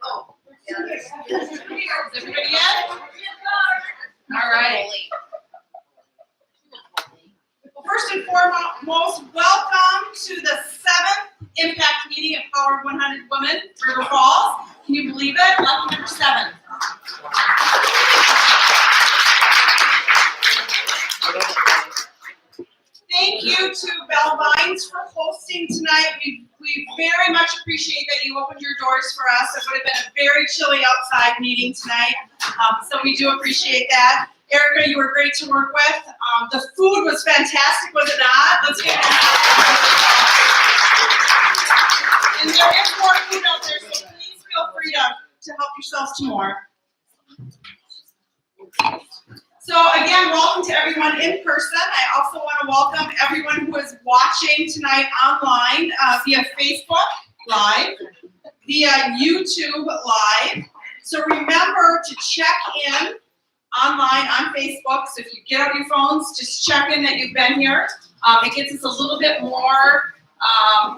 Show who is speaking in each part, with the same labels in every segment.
Speaker 1: Oh, is everybody in? All right. Well, first and foremost, welcome to the 7th Impact Meeting at Power of 100 Women, River Falls. Can you believe it? Lucky number 7. Thank you to Bell Vines for hosting tonight. We very much appreciate that you opened your doors for us. It would have been a very chilly outside meeting tonight, so we do appreciate that. Erica, you were great to work with. The food was fantastic, was it not? Let's get it. And there is more food out there, so please feel free to help yourselves to more. So again, welcome to everyone in person. I also want to welcome everyone who is watching tonight online via Facebook Live, via YouTube Live. So remember to check in online on Facebook. So if you get out your phones, just check in that you've been here. It gets us a little bit more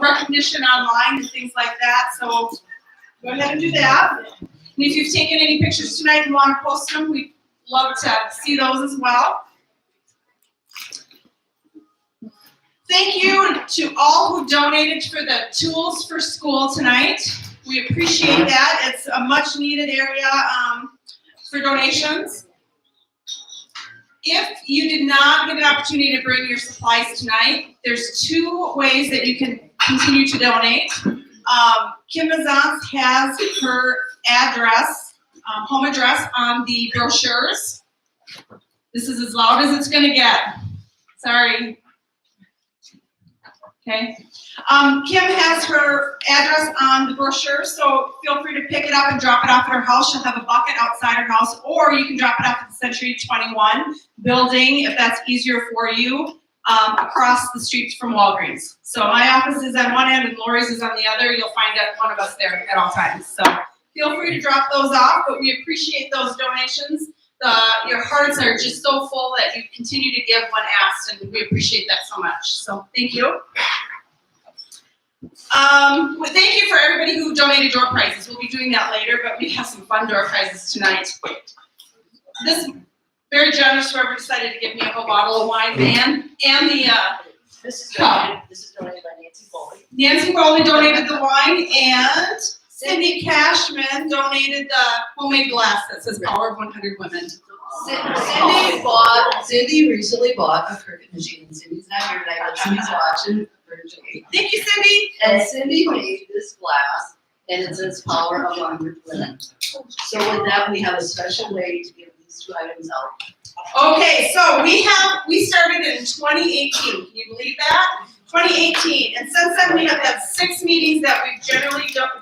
Speaker 1: recognition online and things like that. So go ahead and do that. And if you've taken any pictures tonight and want to post them, we'd love to see those as well. Thank you to all who donated for the Tools for School tonight. We appreciate that. It's a much needed area for donations. If you did not get an opportunity to bring your supplies tonight, there's 2 ways that you can continue to donate. Kim Mazance has her address, home address on the brochures. This is as loud as it's going to get. Sorry. Okay. Kim has her address on the brochure, so feel free to pick it up and drop it off at her house. She'll have a bucket outside her house, or you can drop it off at the Century 21 building if that's easier for you, across the street from Walgreens. So my office is on one end and Lori's is on the other. You'll find one of us there at all times. So feel free to drop those off, but we appreciate those donations. Your hearts are just so full that you continue to give when asked, and we appreciate that so much. So thank you. Thank you for everybody who donated door prizes. We'll be doing that later, but we have some fun door prizes tonight. This very generous whoever decided to give me a whole bottle of wine, and the
Speaker 2: This is donated by Nancy Foley.
Speaker 1: Nancy Foley donated the wine, and Cindy Cashman donated the homemade glass that says Power of 100 Women.
Speaker 2: Cindy recently bought a cricket machine, and Cindy's not here tonight, but Cindy's watching virtually.
Speaker 1: Thank you, Cindy.
Speaker 2: And Cindy made this glass, and it says Power of 100 Women. So with that, we have a special way to give these 2 items out.
Speaker 1: Okay, so we started in 2018. Can you believe that? 2018, and since then we have had 6 meetings that we've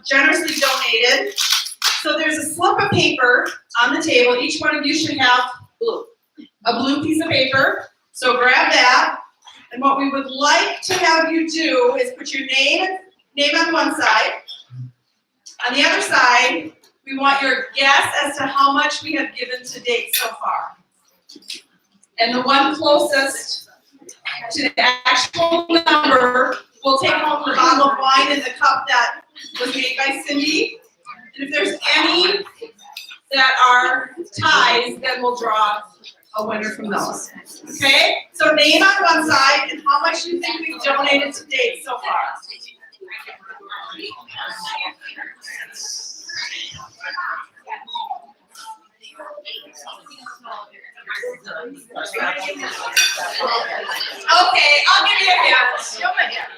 Speaker 1: generously donated. So there's a slip of paper on the table. Each one of you should have a blue piece of paper. So grab that. And what we would like to have you do is put your name on one side. On the other side, we want your guess as to how much we have given to date so far. And the one closest to the actual number will take home the bottle of wine and the cup that was made by Cindy. And if there's any that are ties, then we'll draw a winner from those. Okay? So name on one side and how much you think we've donated to date so far. Okay, I'll give you a hint.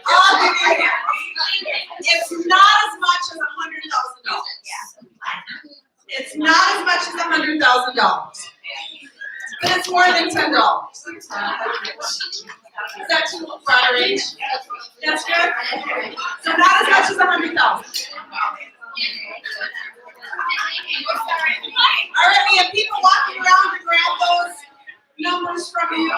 Speaker 1: I'll give you a hint. It's not as much as $100,000. It's not as much as $100,000. But it's more than $10. Is that too broad a range? That's good? So not as much as $100,000. All right, we have people walking around to grab those numbers from you.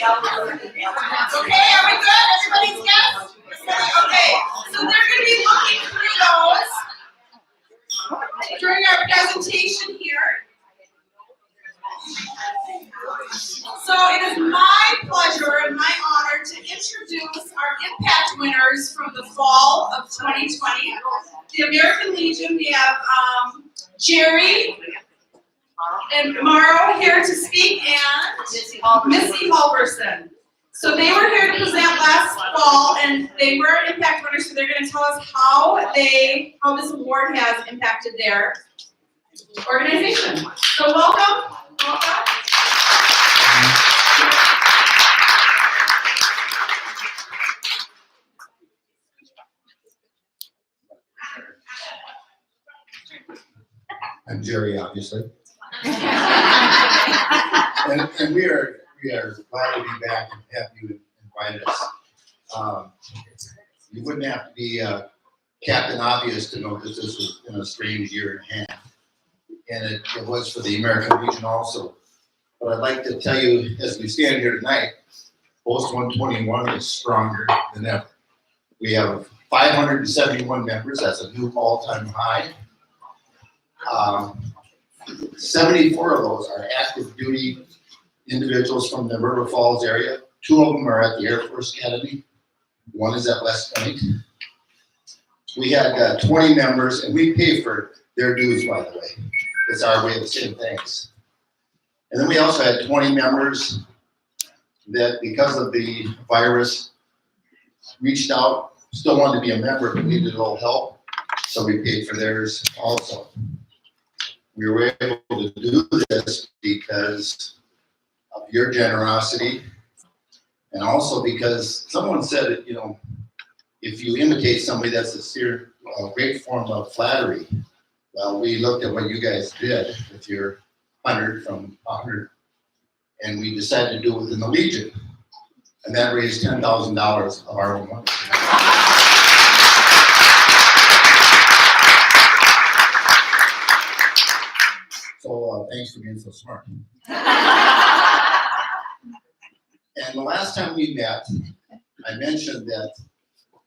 Speaker 1: Okay, are we good? Everybody's yes? Okay, so they're gonna be looking through those during our presentation here. So it is my pleasure and my honor to introduce our impact winners from the fall of 2020. The American Legion, we have Jerry and Morrow here to speak, and Missy Halverson. So they were here to present last fall, and they were impact winners, so they're going to tell us how this award has impacted their organization. So welcome.
Speaker 3: I'm Jerry, obviously. And we are glad to be back and have you invited us. You wouldn't have to be Captain Obvious to know that this was in a strange year and a half. And it was for the American Legion also. But I'd like to tell you, as we stand here tonight, Post 121 is stronger than ever. We have 571 members. That's a new all-time high. 74 of those are active duty individuals from the River Falls area. 2 of them are at the Air Force Academy. 1 is at West Point. We had 20 members, and we pay for their dues, by the way. It's our way of saying thanks. And then we also had 20 members that, because of the virus, reached out, still wanted to be a member, but needed a little help, so we paid for theirs also. We were able to do this because of your generosity, and also because someone said, you know, if you imitate somebody, that's a great form of flattery. Well, we looked at what you guys did with your 100 from 100, and we decided to do it within the Legion, and that raised $10,000 of our own money. So thanks for being so smart. And the last time we met, I mentioned that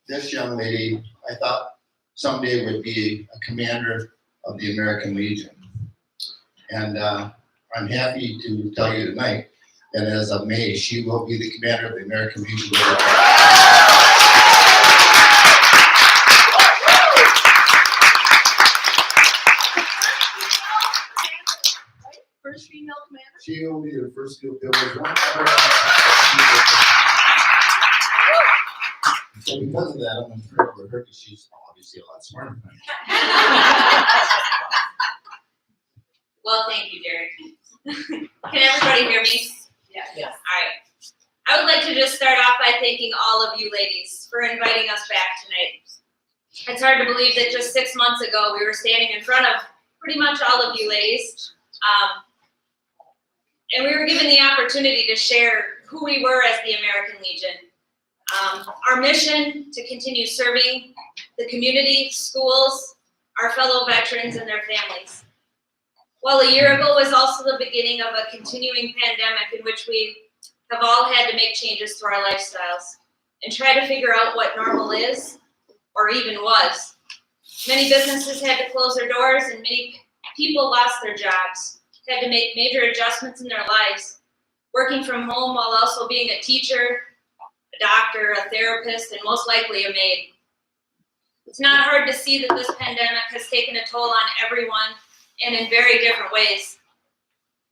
Speaker 3: this young lady, I thought someday would be a commander of the American Legion. And I'm happy to tell you tonight that as of May, she will be the commander of the American Legion.
Speaker 2: First female commander?
Speaker 3: She will be the first field. There was one other. So because of that, I'm going to turn it over to her because she's obviously a lot smarter than I
Speaker 4: Well, thank you, Derek. Can everybody hear me?
Speaker 2: Yes.
Speaker 4: All right. I would like to just start off by thanking all of you ladies for inviting us back tonight. It's hard to believe that just 6 months ago we were standing in front of pretty much all of you ladies, and we were given the opportunity to share who we were as the American Legion. Our mission to continue serving the community, schools, our fellow veterans, and their families. While a year ago was also the beginning of a continuing pandemic in which we have all had to make changes to our lifestyles and try to figure out what normal is or even was. Many businesses had to close their doors and many people lost their jobs, had to make major adjustments in their lives, working from home while also being a teacher, a doctor, a therapist, and most likely a maid. It's not hard to see that this pandemic has taken a toll on everyone and in very different ways.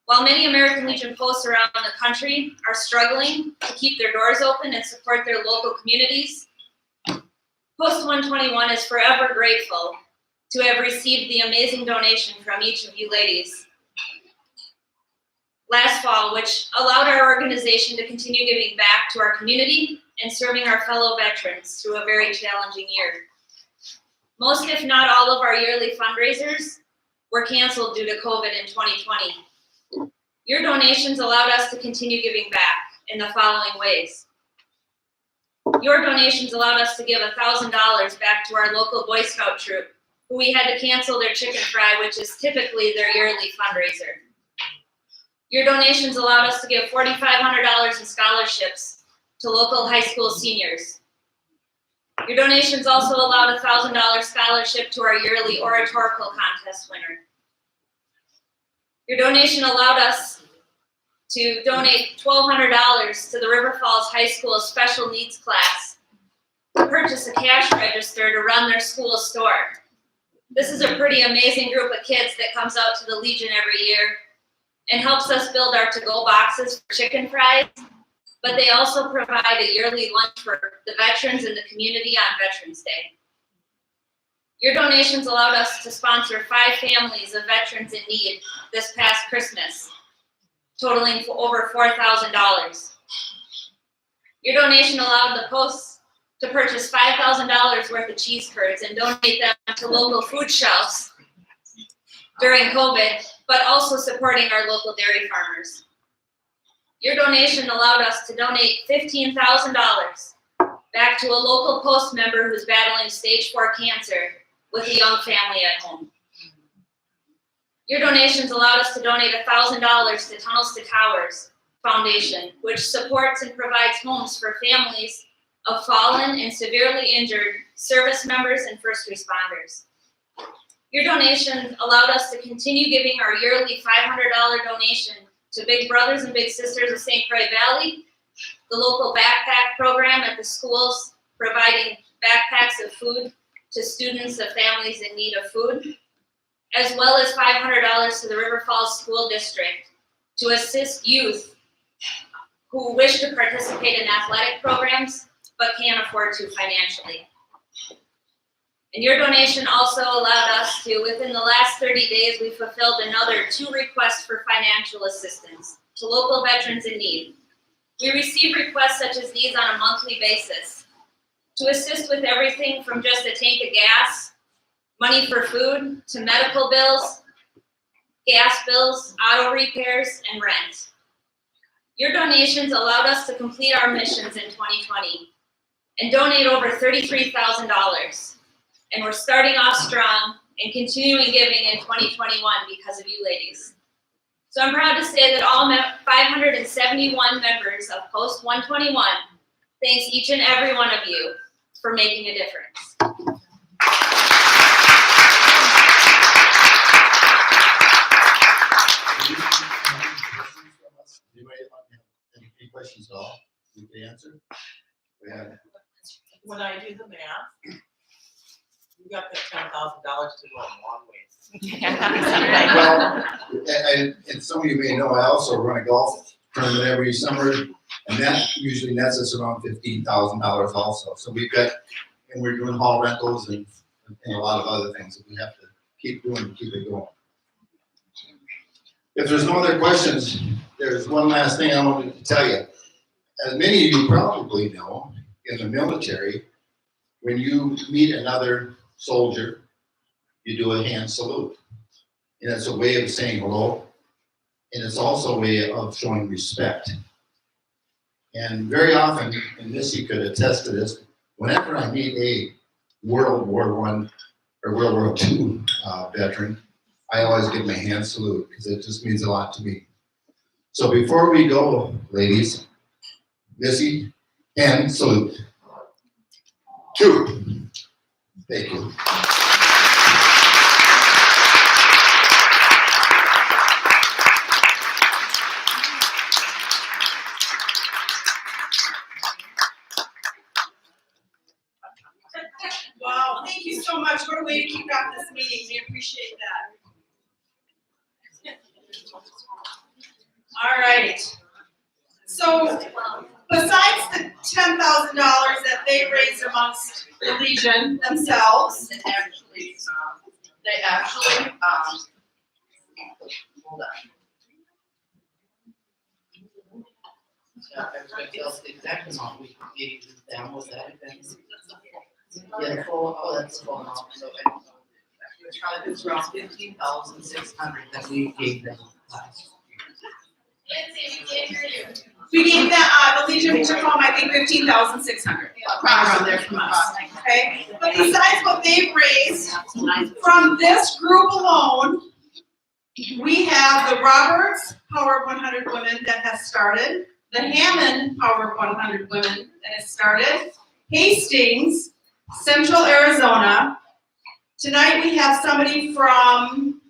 Speaker 4: While many American Legion posts around the country are struggling to keep their doors open and support their local communities, Post 121 is forever grateful to have received the amazing donation from each of you ladies last fall, which allowed our organization to continue giving back to our community and serving our fellow veterans through a very challenging year. Most, if not all, of our yearly fundraisers were canceled due to COVID in 2020. Your donations allowed us to continue giving back in the following ways. Your donations allowed us to give $1,000 back to our local Boy Scout troop, who we had to cancel their chicken fry, which is typically their yearly fundraiser. Your donations allowed us to give $4,500 in scholarships to local high school seniors. Your donations also allowed a $1,000 scholarship to our yearly oratorical contest winner. Your donation allowed us to donate $1,200 to the River Falls High School special needs class to purchase a cash register to run their school store. This is a pretty amazing group of kids that comes out to the Legion every year and helps us build our to-go boxes for chicken fries, but they also provide a yearly lunch for the veterans in the community on Veterans Day. Your donations allowed us to sponsor 5 families of veterans in need this past Christmas, totaling for over $4,000. Your donation allowed the Post to purchase $5,000 worth of cheese curds and donate them to local food shelves during COVID, but also supporting our local dairy farmers. Your donation allowed us to donate $15,000 back to a local Post member who's battling stage 4 cancer with a young family at home. Your donations allowed us to donate $1,000 to Tunnels to Towers Foundation, which supports and provides homes for families of fallen and severely injured service members and first responders. Your donation allowed us to continue giving our yearly $500 donation to Big Brothers and Big Sisters of St. Croix Valley, the local backpack program at the schools, providing backpacks of food to students of families in need of food, as well as $500 to the River Falls School District to assist youth who wish to participate in athletic programs but can't afford to financially. And your donation also allowed us to, within the last 30 days, we fulfilled another 2 requests for financial assistance to local veterans in need. We receive requests such as these on a monthly basis to assist with everything from just a tank of gas, money for food, to medical bills, gas bills, auto repairs, and rent. Your donations allowed us to complete our missions in 2020 and donate over $33,000. And we're starting off strong and continuing giving in 2021 because of you ladies. So I'm proud to say that all 571 members of Post 121 thanks each and every one of you for making a difference.
Speaker 3: Anybody have any questions at all? You can answer? Go ahead.
Speaker 5: When I do the math, you got that $10,000 to go a long ways.
Speaker 3: Well, and some of you may know, I also run a golf tournament every summer, and that usually nets us around $15,000 also. So we've got, and we're doing hall rentals and a lot of other things that we have to keep doing to keep it going. If there's no other questions, there's one last thing I wanted to tell you. As many of you probably know, in the military, when you meet another soldier, you do a hand salute. And it's a way of saying hello, and it's also a way of showing respect. And very often, and Missy could attest to this, whenever I meet a World War I or World War II veteran, I always give them a hand salute because it just means a lot to me. So before we go, ladies, Missy, hand salute. 2. Thank you.
Speaker 1: Wow, thank you so much. What a way to kick off this meeting. We appreciate that. All right. So besides the $10,000 that they raised amongst the Legion themselves,
Speaker 2: And actually, they actually, hold on. Yeah, I was gonna tell us the exact amount we gave them, was that event? Yeah, the full, that's the full amount, so I don't know. It was around 15,600 that we gave them last year.
Speaker 1: we gave that, the Legion took home, I think, $15,600.
Speaker 2: Around there
Speaker 1: From us, okay? But besides what they've raised from this group alone, We have the Roberts Power of 100 Women that has started, the Hammond Power of 100 Women that has started, Hastings, Central Arizona. Tonight we have somebody from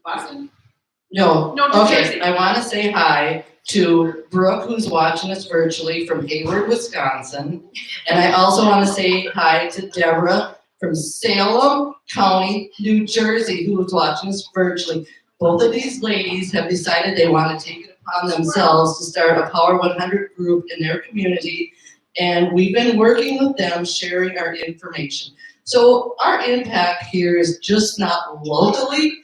Speaker 1: Boston?
Speaker 2: No,
Speaker 1: No, New
Speaker 2: okay,
Speaker 1: Jersey.
Speaker 2: I wanna say hi to Brooke, who's watching us virtually from Hayward, Wisconsin. And I also wanna say hi to Deborah from Salem County, New Jersey, who is watching us virtually. Both of these ladies have decided they wanna take it upon themselves to start a Power 100 group in their community. And we've been working with them, sharing our information. So our impact here is just not locally,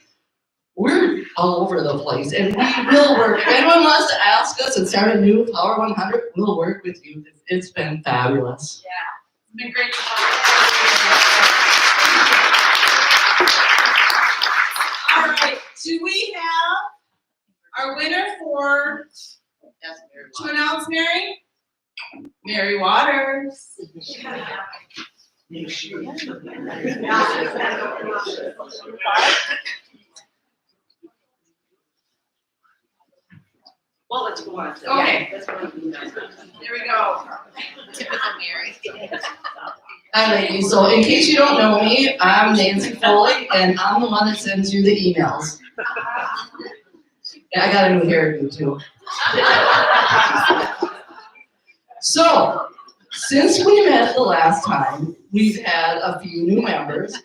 Speaker 2: we're all over the place, and we will work. If anyone wants to ask us and start a new Power 100, we'll work with you. It's been fabulous.
Speaker 1: It's been great to All right, do we have our winner for, to announce, Mary? Mary Waters.
Speaker 5: Well, let's go on.
Speaker 1: Okay. There we go.
Speaker 5: Typical Mary.
Speaker 2: Hi ladies, so in case you don't know me, I'm Nancy Foley, and I'm the one that sends you the emails. Yeah, I got a new hairdo too. So, since we met the last time, we've had a few new members.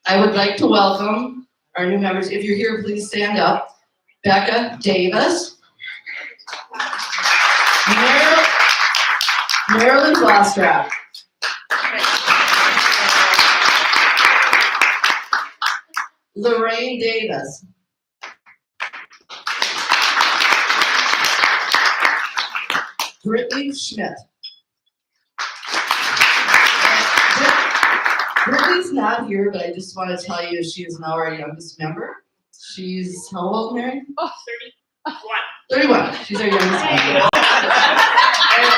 Speaker 2: I would like to welcome our new members. If you're here, please stand up. Becca Davis. Marilyn Glostrap. Lorraine Davis. Brittany Schmidt. Brittany's not here, but I just want to tell you she is now our youngest member. She's how old, Mary?
Speaker 5: Oh,
Speaker 2: 31. She's our youngest member.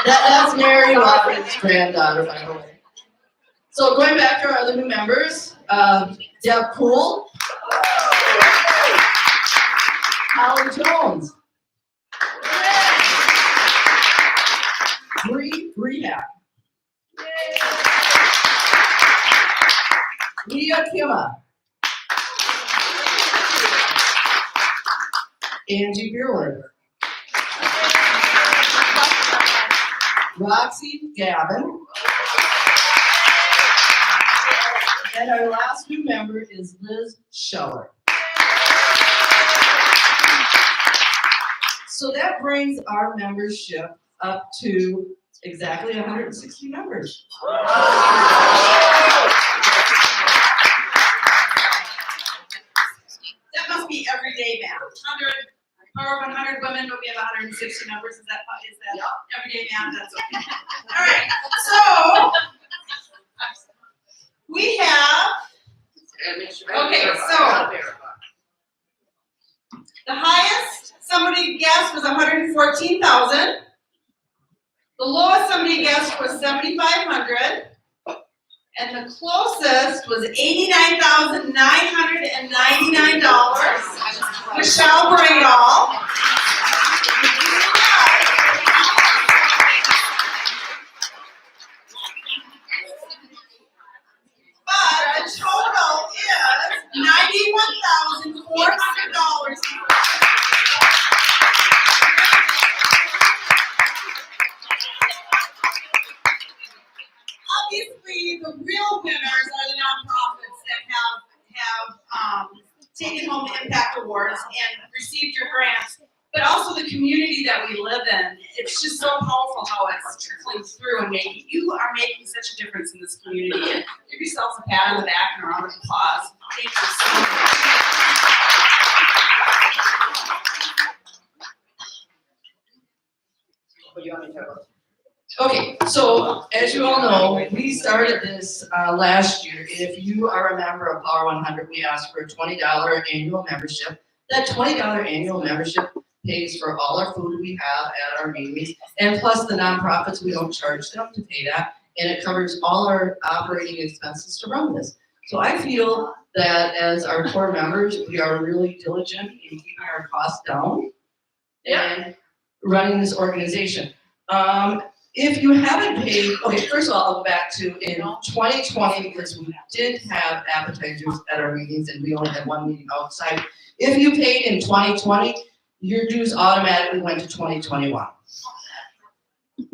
Speaker 2: That's Mary Waters' granddaughter, by the way. So going back to our other new members, Deb Poole, Holly Jones, Bree Rehab, Leah Kima, Angie Beerler, Roxy Gavin, and our last new member is Liz Scheller. So that brings our membership up to exactly 160 members.
Speaker 1: That must be everyday math. 100, Power 100 women, but we have 160 members. Is that everyday math? That's okay. All right. So we have the highest somebody guessed was 114,000. The lowest somebody guessed was 7,500. And the closest was $89,999. Michelle Bradall. But the total is $91,400. Obviously, the real winners are the nonprofits that have taken home the Impact Awards and received your grants, but also the community that we live in. It's just so powerful how it's trickling through and you are making such a difference in this community. And give yourselves a pat on the back and a round of applause. Thank you so much.
Speaker 2: Okay, so as you all know, we started this last year. If you are a member of Power 100, we ask for a $20 annual membership. That $20 annual membership pays for all our food we have at our meetings, and plus the nonprofits, we don't charge them to pay that, and it covers all our operating expenses to run this. So I feel
Speaker 6: that as our core members, we are really diligent in keeping our costs down and running this organization. If you haven't paid, okay, first of all, I'll go back to in 2020, because we did have appetizers at our meetings and we only had one meeting outside. If you paid in 2020, your dues automatically went to 2021.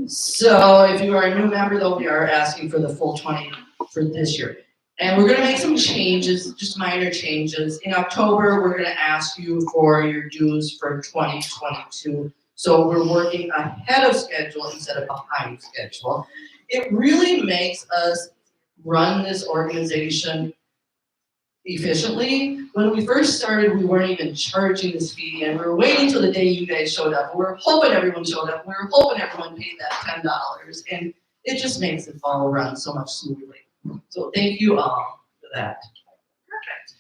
Speaker 6: So if you are a new member, though, we are asking for the full 20 for this year. And we're gonna make some changes, just minor changes. In October, we're gonna ask you for your dues for 2022. So we're working ahead of schedule instead of behind schedule. It really makes us run this organization efficiently. When we first started, we weren't even charging this fee, and we were waiting till the day you guys showed up. We were hoping everyone showed up. We were hoping everyone paid that $10, and it just makes it all run so much smoothly. So thank you all for that.
Speaker 1: Perfect.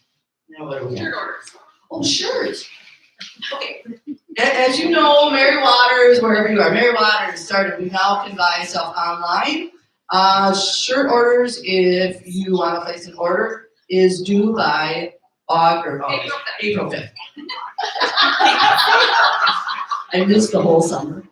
Speaker 6: Now what are we at?
Speaker 1: Shirt orders.
Speaker 6: Oh, shirts. Okay. As you know, Mary Waters, wherever you are, Mary Waters started, we now can buy stuff online. Shirt orders, if you want to place an order, is due by April 5th. I missed the whole summer.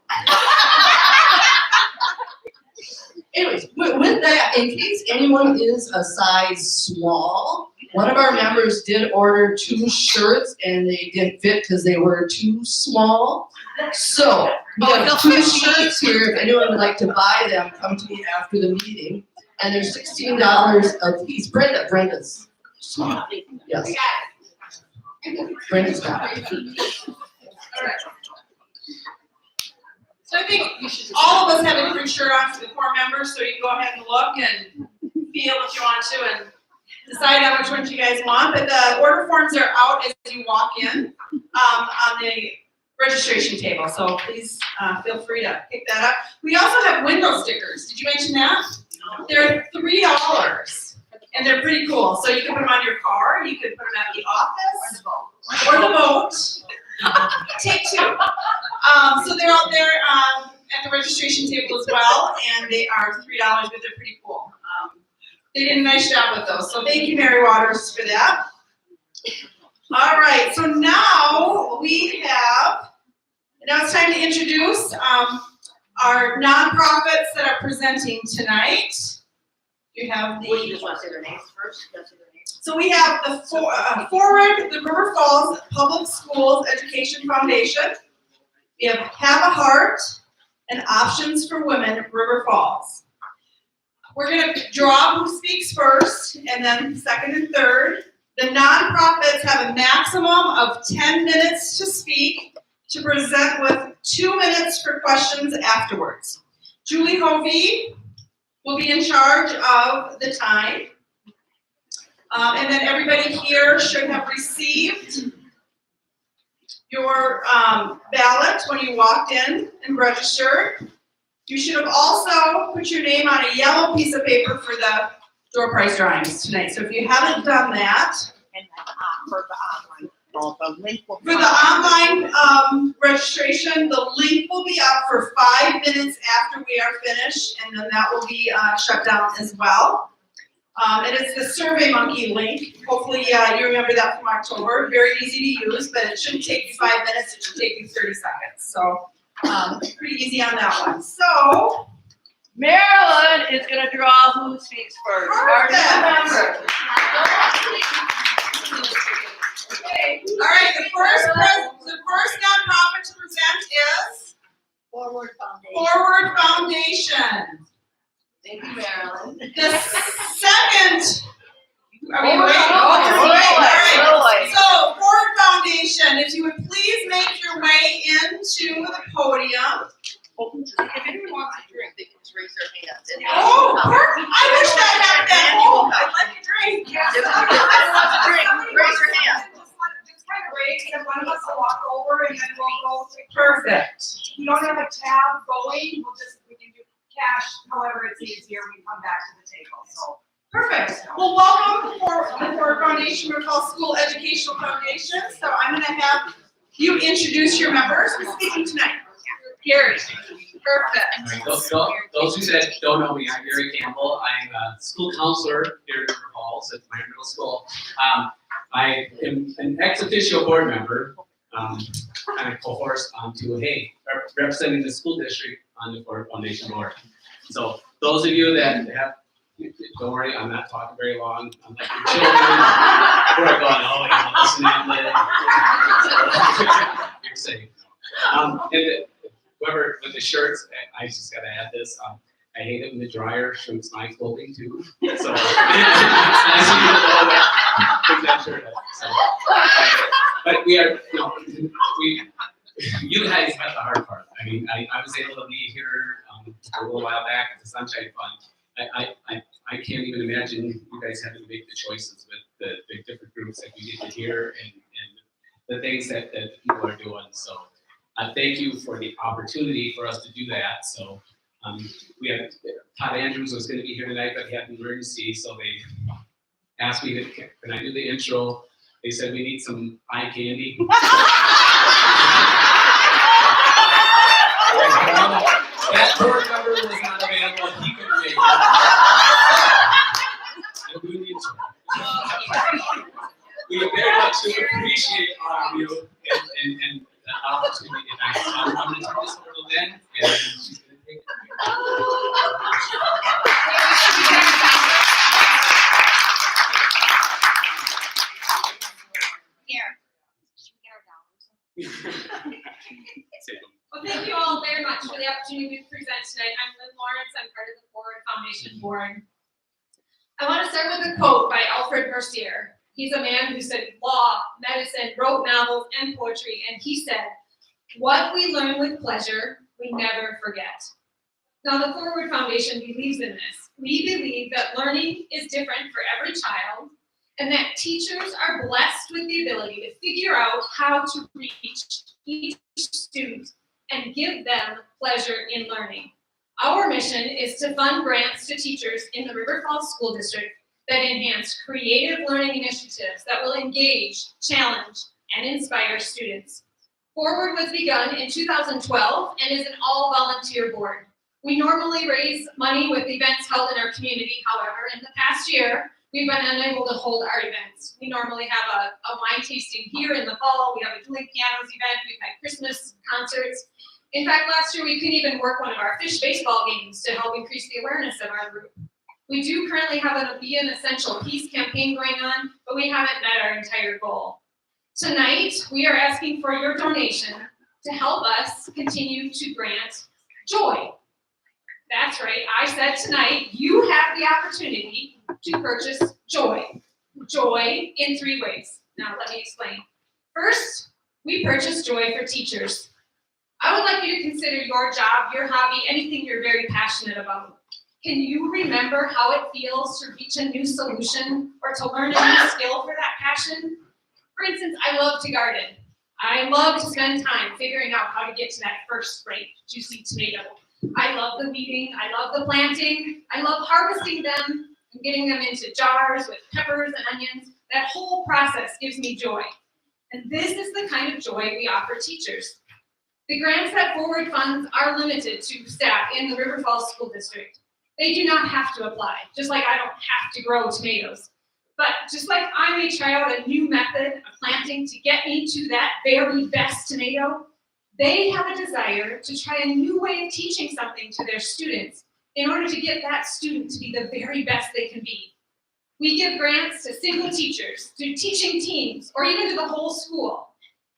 Speaker 6: Anyways, with that, in case anyone is a size small, one of our members did order 2 shirts and they didn't fit because they were too small. So we have 2 shirts here. If anyone would like to buy them, come to me after the meeting. And they're $16 a piece. Brenda's small. Yes. Brenda's got it.
Speaker 1: All right. So I think all of us have a different shirt on for the core members, so you can go ahead and look and feel if you want to and decide on which ones you guys want. But the order forms are out as you walk in on the registration table, so please feel free to pick that up. We also have window stickers. Did you mention that? They're $3, and they're pretty cool. So you can put them on your car, you can put them at the office, or the boat. Take 2. So they're out there at the registration table as well, and they are $3, but they're pretty cool. They did a nice job with those, so thank you, Mary Waters, for that. All right, so now it's time to introduce our nonprofits that are presenting tonight. You have the.
Speaker 2: Would you just want to say their names first?
Speaker 1: So we have the Forward the River Falls Public Schools Education Foundation. We have Have a Heart and Options for Women River Falls. We're going to draw who speaks first, and then second and third. The nonprofits have a maximum of 10 minutes to speak, to present with 2 minutes for questions afterwards. Julie Hovey will be in charge of the time. And then everybody here should have received your ballot when you walked in and registered. You should have also put your name on a yellow piece of paper for the door prize drawings tonight. So if you haven't done that,
Speaker 5: And for the online,
Speaker 1: for the online registration, the link will be up for 5 minutes after we are finished, and then that will be shut down as well. And it's the SurveyMonkey link. Hopefully you remember that from October. Very easy to use, but it shouldn't take you 5 minutes. It should take you 30 seconds. So pretty easy on that one. So
Speaker 5: Marilyn is gonna draw who speaks first. Our new member.
Speaker 1: okay. All right, the first nonprofit to present is
Speaker 5: Forward Foundation.
Speaker 1: Forward Foundation.
Speaker 5: Thank you, Marilyn.
Speaker 1: The second. Are we
Speaker 5: Forward
Speaker 1: waiting?
Speaker 5: Foundation.
Speaker 1: All right.
Speaker 5: Roy.
Speaker 1: So, Forward Foundation, if you would please make your way into the podium.
Speaker 2: If anyone wants a drink, they can just raise their hand.
Speaker 1: Oh, perfect. I wish I had that home. I'd like a drink.
Speaker 2: If anyone wants a drink, raise your hand.
Speaker 7: Just kind of raise, and one of us will walk over and then we'll go.
Speaker 1: Perfect.
Speaker 7: We don't have a tab going, we can do cash, however it's easier, we come back to the table, so.
Speaker 1: Perfect. Well, welcome for the Forward Foundation, River Falls School Educational Foundation. So I'm going to have you introduce your members who's speaking tonight. Gary, perfect.
Speaker 8: All right, those of you that don't know me, I'm Gary Campbell. I'm a school counselor here at River Falls at my middle school. I am an ex officio board member, kind of cohorse onto representing the school district on the Forward Foundation board. So those of you that have, don't worry, I'm not talking very long. I'm like your children who are going, oh, you're listening. You're safe. Whoever with the shirts, I just gotta add this. I hate it when the dryer shrinks my clothing too. So it's nice of you to know that. Put that shirt up. So, but we are, you guys have the hard part. I mean, I was able to be here a little while back at the Sunshine Fund. I can't even imagine you guys having to make the choices with the different groups that we get to hear and the things that people are doing. So thank you for the opportunity for us to do that. So we have Todd Andrews was going to be here tonight, but he had an emergency, so they asked me, can I do the intro? They said we need some eye candy. That board member was not available. He couldn't make it. I'm doing the intro. We very much appreciate all of you and the opportunity tonight. I'm going to turn this over to Lynn, and she's going to take it.
Speaker 7: Well, thank you all very much for the opportunity to present tonight. I'm Lynn Lawrence. I'm part of the Forward Foundation Board. I want to start with a quote by Alfred Mercier. He's a man who studied law, medicine, wrote novels, and poetry, and he said, "What we learn with pleasure, we never forget." Now, the Forward Foundation believes in this. We believe that learning is different for every child, and that teachers are blessed with the ability to figure out how to reach each student and give them pleasure in learning. Our mission is to fund grants to teachers in the River Falls School District that enhance creative learning initiatives that will engage, challenge, and inspire students. Forward was begun in 2012 and is an all-volunteer board. We normally raise money with events held in our community. However, in the past year, we've been unable to hold our events. We normally have a wine tasting here in the fall. We have a dueling pianos event. We've had Christmas concerts. In fact, last year we couldn't even work one of our fish baseball games to help increase the awareness of our group. We do currently have a Be an Essential Peace campaign going on, but we haven't met our entire goal. Tonight, we are asking for your donation to help us continue to grant joy. That's right, I said tonight, you have the opportunity to purchase joy. Joy in 3 ways. Now, let me explain. First, we purchase joy for teachers. I would like you to consider your job, your hobby, anything you're very passionate about. Can you remember how it feels to reach a new solution or to learn a new skill for that passion? For instance, I love to garden. I love to spend time figuring out how to get to that first ripe, juicy tomato. I love the weeding, I love the planting, I love harvesting them and getting them into jars with peppers and onions. That whole process gives me joy. And this is the kind of joy we offer teachers. The grants that Forward funds are limited to staff in the River Falls School District. They do not have to apply, just like I don't have to grow tomatoes. But just like I may try out a new method of planting to get me to that very best tomato, they have a desire to try a new way of teaching something to their students in order to get that student to be the very best they can be. We give grants to single teachers, to teaching teams, or even to the whole school.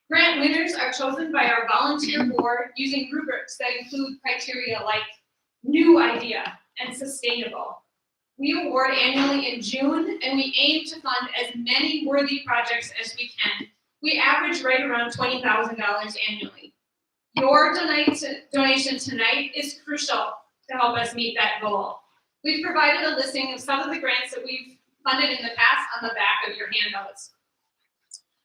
Speaker 7: Grant winners are chosen by our volunteer board using rubrics that include criteria like new idea and sustainable. We award annually in June, and we aim to fund as many worthy projects as we can. We average right around $20,000 annually. Your donation tonight is crucial to help us meet that goal. We've provided a listing of some of the grants that we've funded in the past on the back of your handouts.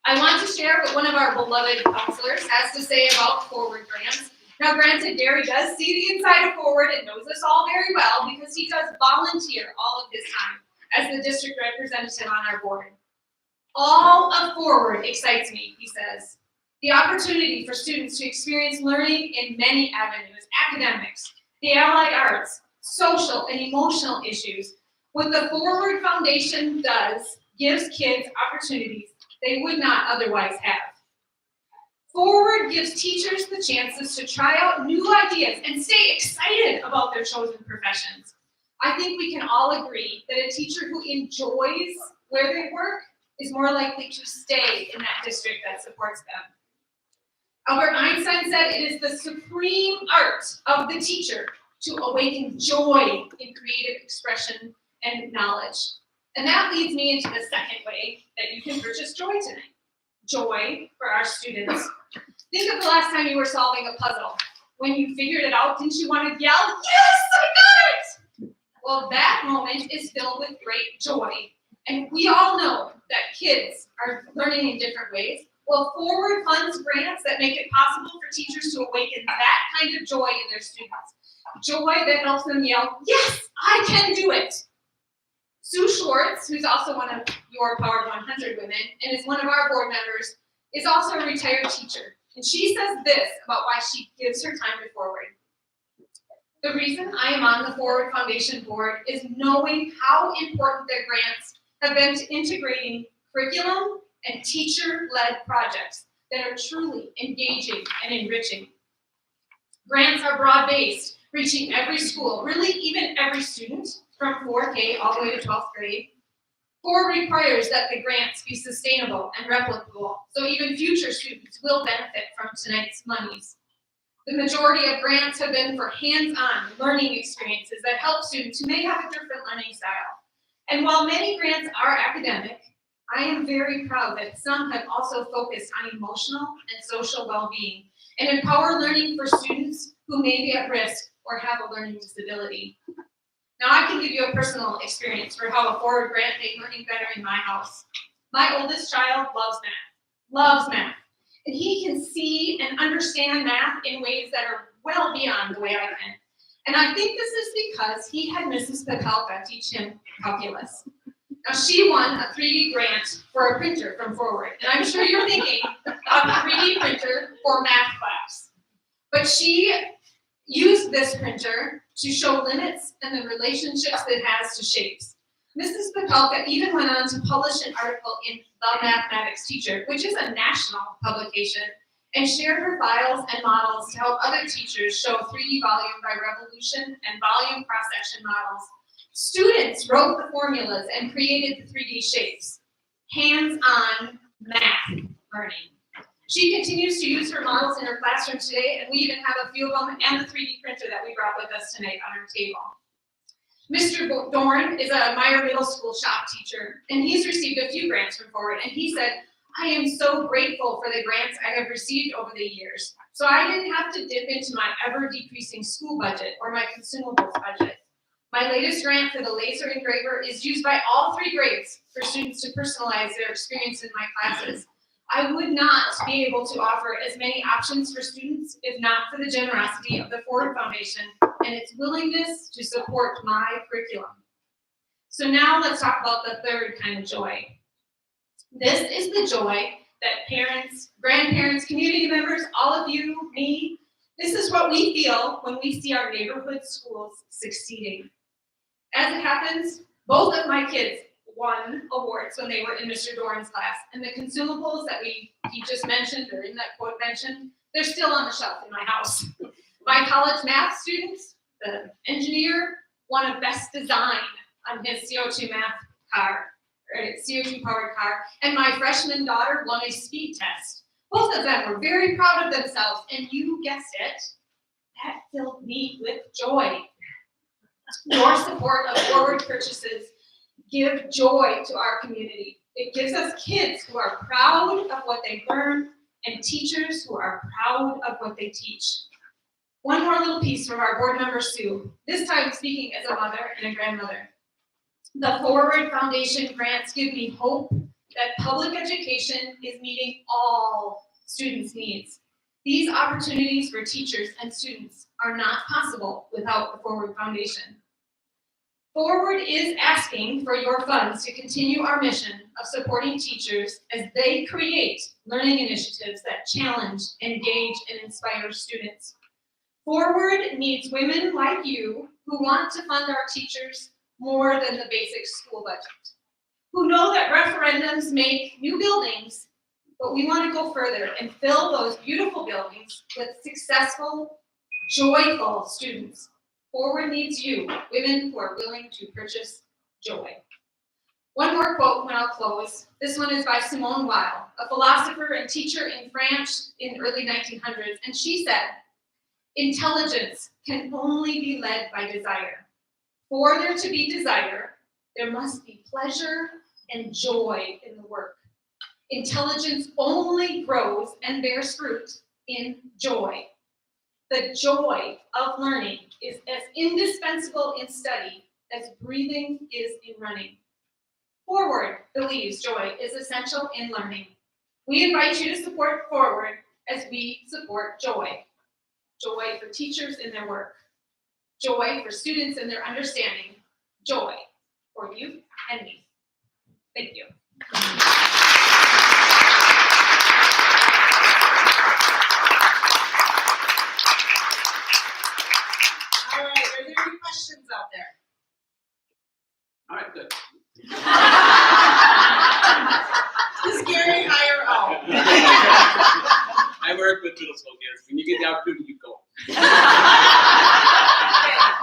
Speaker 7: I want to share what one of our beloved counselors has to say about Forward grants. Now, granted, Gary does see the inside of Forward and knows us all very well because he does volunteer all of his time as the district representative on our board. All of Forward excites me, he says. The opportunity for students to experience learning in many avenues, academics, the allied arts, social and emotional issues. What the Forward Foundation does gives kids opportunities they would not otherwise have. Forward gives teachers the chances to try out new ideas and stay excited about their chosen professions. I think we can all agree that a teacher who enjoys where they work is more likely to stay in that district that supports them. Albert Einstein said it is the supreme art of the teacher to awaken joy in creative expression and knowledge. And that leads me into the second way that you can purchase joy tonight. Joy for our students. Think of the last time you were solving a puzzle. When you figured it out, didn't you want to yell, "Yes, I got it!" Well, that moment is filled with great joy. And we all know that kids are learning in different ways. Well, Forward funds grants that make it possible for teachers to awaken that kind of joy in their students. Joy that helps them yell, "Yes, I can do it!" Sue Schwartz, who's also one of your Power 100 women and is one of our board members, is also a retired teacher. And she says this about why she gives her time to Forward. The reason I am on the Forward Foundation board is knowing how important their grants have been to integrating curriculum and teacher-led projects that are truly engaging and enriching. Grants are broad-based, reaching every school, really even every student, from 4K all the way to 12th grade. Forward requires that the grants be sustainable and replicable, so even future students will benefit from tonight's monies. The majority of grants have been for hands-on learning experiences that help students who may have a different learning style. And while many grants are academic, I am very proud that some have also focused on emotional and social well-being and empower learning for students who may be at risk or have a learning disability. Now, I can give you a personal experience for how a Forward grant made learning better in my house. My oldest child loves math, and he can see and understand math in ways that are well beyond the way I can. And I think this is because he had Mrs. Papelka teach him calculus. Now, she won a 3D grant for a printer from Forward, and I'm sure you're thinking of a 3D printer for math class. But she used this printer to show limits and the relationships it has to shapes. Mrs. Papelka even went on to publish an article in The Mathematics Teacher, which is a national publication, and shared her files and models to help other teachers show 3D volume by revolution and volume cross-section models. Students wrote the formulas and created the 3D shapes. Hands-on math learning. She continues to use her models in her classroom today, and we even have a few of them and the 3D printer that we brought with us tonight on our table. Mr. Dorn is a Meyer Middle School shop teacher, and he's received a few grants from Forward, and he said, "I am so grateful for the grants I have received over the years, so I didn't have to dip into my ever-decreasing school budget or my consumables budget. My latest grant for the laser engraver is used by all 3 grades for students to personalize their experience in my classes. I would not be able to offer as many options for students if not for the generosity of the Forward Foundation and its willingness to support my curriculum." So now let's talk about the third kind of joy. This is the joy that parents, grandparents, community members, all of you, me, this is what we feel when we see our neighborhood schools succeeding. As it happens, both of my kids won awards when they were in Mr. Dorn's class, and the consumables that he just mentioned, or in that quote mentioned, they're still on the shelf in my house. My college math students, the engineer, won a best design on his CO2 math car, or CO2 powered car, and my freshman daughter won a speed test. Both of them were very proud of themselves, and you guessed it, that filled me with joy. Your support of Forward purchases give joy to our community. It gives us kids who are proud of what they learn and teachers who are proud of what they teach. One more little piece from our board member, Sue, this time speaking as a mother and a grandmother. The Forward Foundation grants give me hope that public education is meeting all students' needs. These opportunities for teachers and students are not possible without the Forward Foundation. Forward is asking for your funds to continue our mission of supporting teachers as they create learning initiatives that challenge, engage, and inspire students. Forward needs women like you who want to fund our teachers more than the basic school budget, who know that referendums make new buildings, but we want to go further and fill those beautiful buildings with successful, joyful students. Forward needs you, women who are willing to purchase joy. One more quote when I'll close. This one is by Simone Weil, a philosopher and teacher in France in early 1900s, and she said, "Intelligence can only be led by desire. For there to be desire, there must be pleasure and joy in the work. Intelligence only grows and bears fruit in joy. The joy of learning is as indispensable in study as breathing is in running." Forward believes joy is essential in learning. We invite you to support Forward as we support joy. Joy for teachers in their work. Joy for students in their understanding. Joy for you and me. Thank you.
Speaker 1: All right, are there any questions out there?
Speaker 8: All right, good.
Speaker 1: Is Gary higher out?
Speaker 8: I work with middle school kids. When you get the opportunity, you go.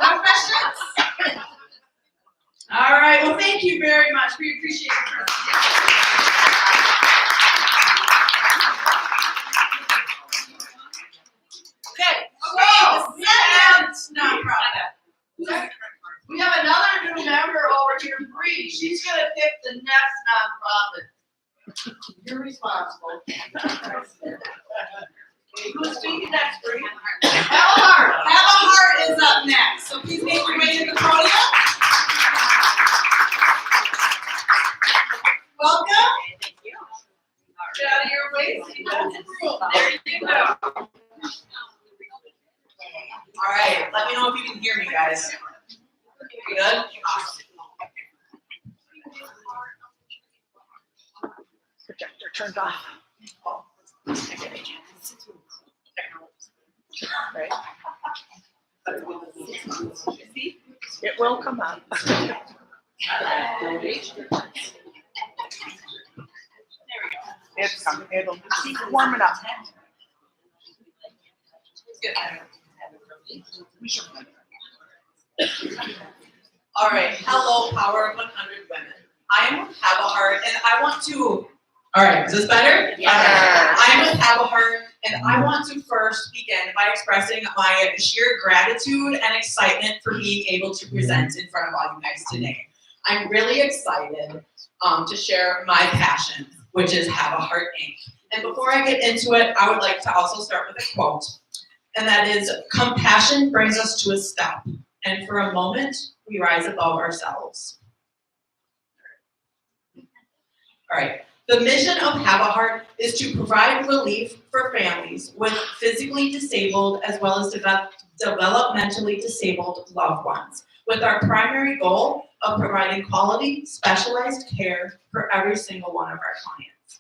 Speaker 1: No questions? All right, well, thank you very much. We appreciate your presentation. Okay, so next nonprofit.
Speaker 6: We have another new member over here, Bree. She's gonna pick the next nonprofit. You're responsible. Who's speaking next, Bree?
Speaker 1: Have a Heart is up next, so please make your way to the podium. Welcome. Get out of your way. So you don't hit the room. There you go.
Speaker 5: All right, let me know if you can hear me, guys. You good?
Speaker 9: Projector turned off. Right? It will come up. It's coming. It'll keep warming up.
Speaker 5: All right, hello, Power of 100 Women. I am with Have a Heart, and I want to. All right, is this better?
Speaker 9: Yeah.
Speaker 5: I am with Have a Heart, and I want to first begin by expressing my sheer gratitude and excitement for being able to present in front of all you guys today. I'm really excited to share my passion, which is Have a Heart Inc. And before I get into it, I would like to also start with a quote, and that is, "Compassion brings us to a step, and for a moment, we rise above ourselves." All right. The mission of Have a Heart is to provide relief for families with physically disabled as well as developmentally disabled loved ones, with our primary goal of providing quality, specialized care for every single one of our clients.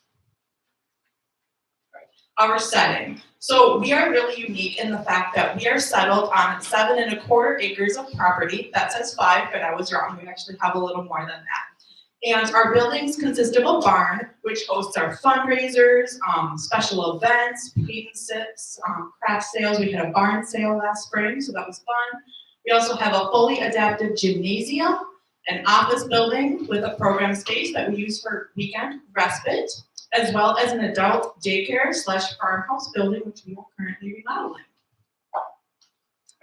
Speaker 5: Our setting. So we are really unique in the fact that we are settled on 7¼ acres of property. That says 5, but I was wrong. We actually have a little more than that. And our buildings consist of a barn, which hosts our fundraisers, special events, paint and sips, craft sales. We had a barn sale last spring, so that was fun. We also have a fully adaptive gymnasium, an office building with a program space that we use for weekend respite, as well as an adult daycare / farmhouse building, which we are currently remodeling.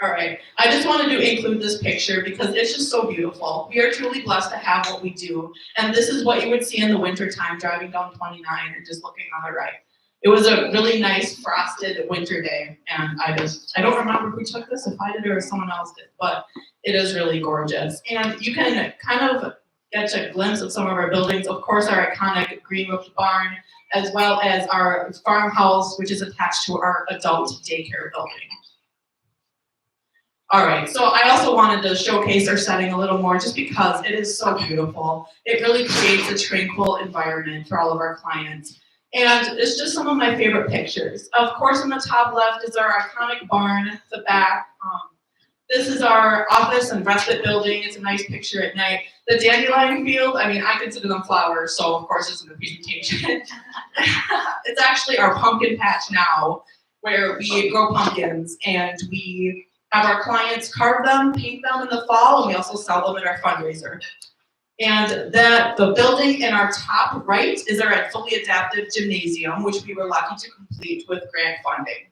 Speaker 5: All right, I just wanted to include this picture because it's just so beautiful. We are truly blessed to have what we do. And this is what you would see in the wintertime driving down 29 and just looking on the right. It was a really nice frosted winter day. And I don't remember who took this, if I did or if someone else did, but it is really gorgeous. And you can kind of get a glimpse of some of our buildings. Of course, our iconic green roofed barn, as well as our farmhouse, which is attached to our adult daycare building. All right, so I also wanted to showcase our setting a little more just because it is so beautiful. It really creates a tranquil environment for all of our clients. And it's just some of my favorite pictures. Of course, on the top left is our iconic barn, the back. This is our office and respite building. It's a nice picture at night. The dandelion field, I mean, I consider them flowers, so of course it's in the presentation. It's actually our pumpkin patch now, where we grow pumpkins and we have our clients carve them, paint them in the fall, and we also sell them at our fundraiser. And the building in our top right is our fully adaptive gymnasium, which we were lucky to complete with grant funding.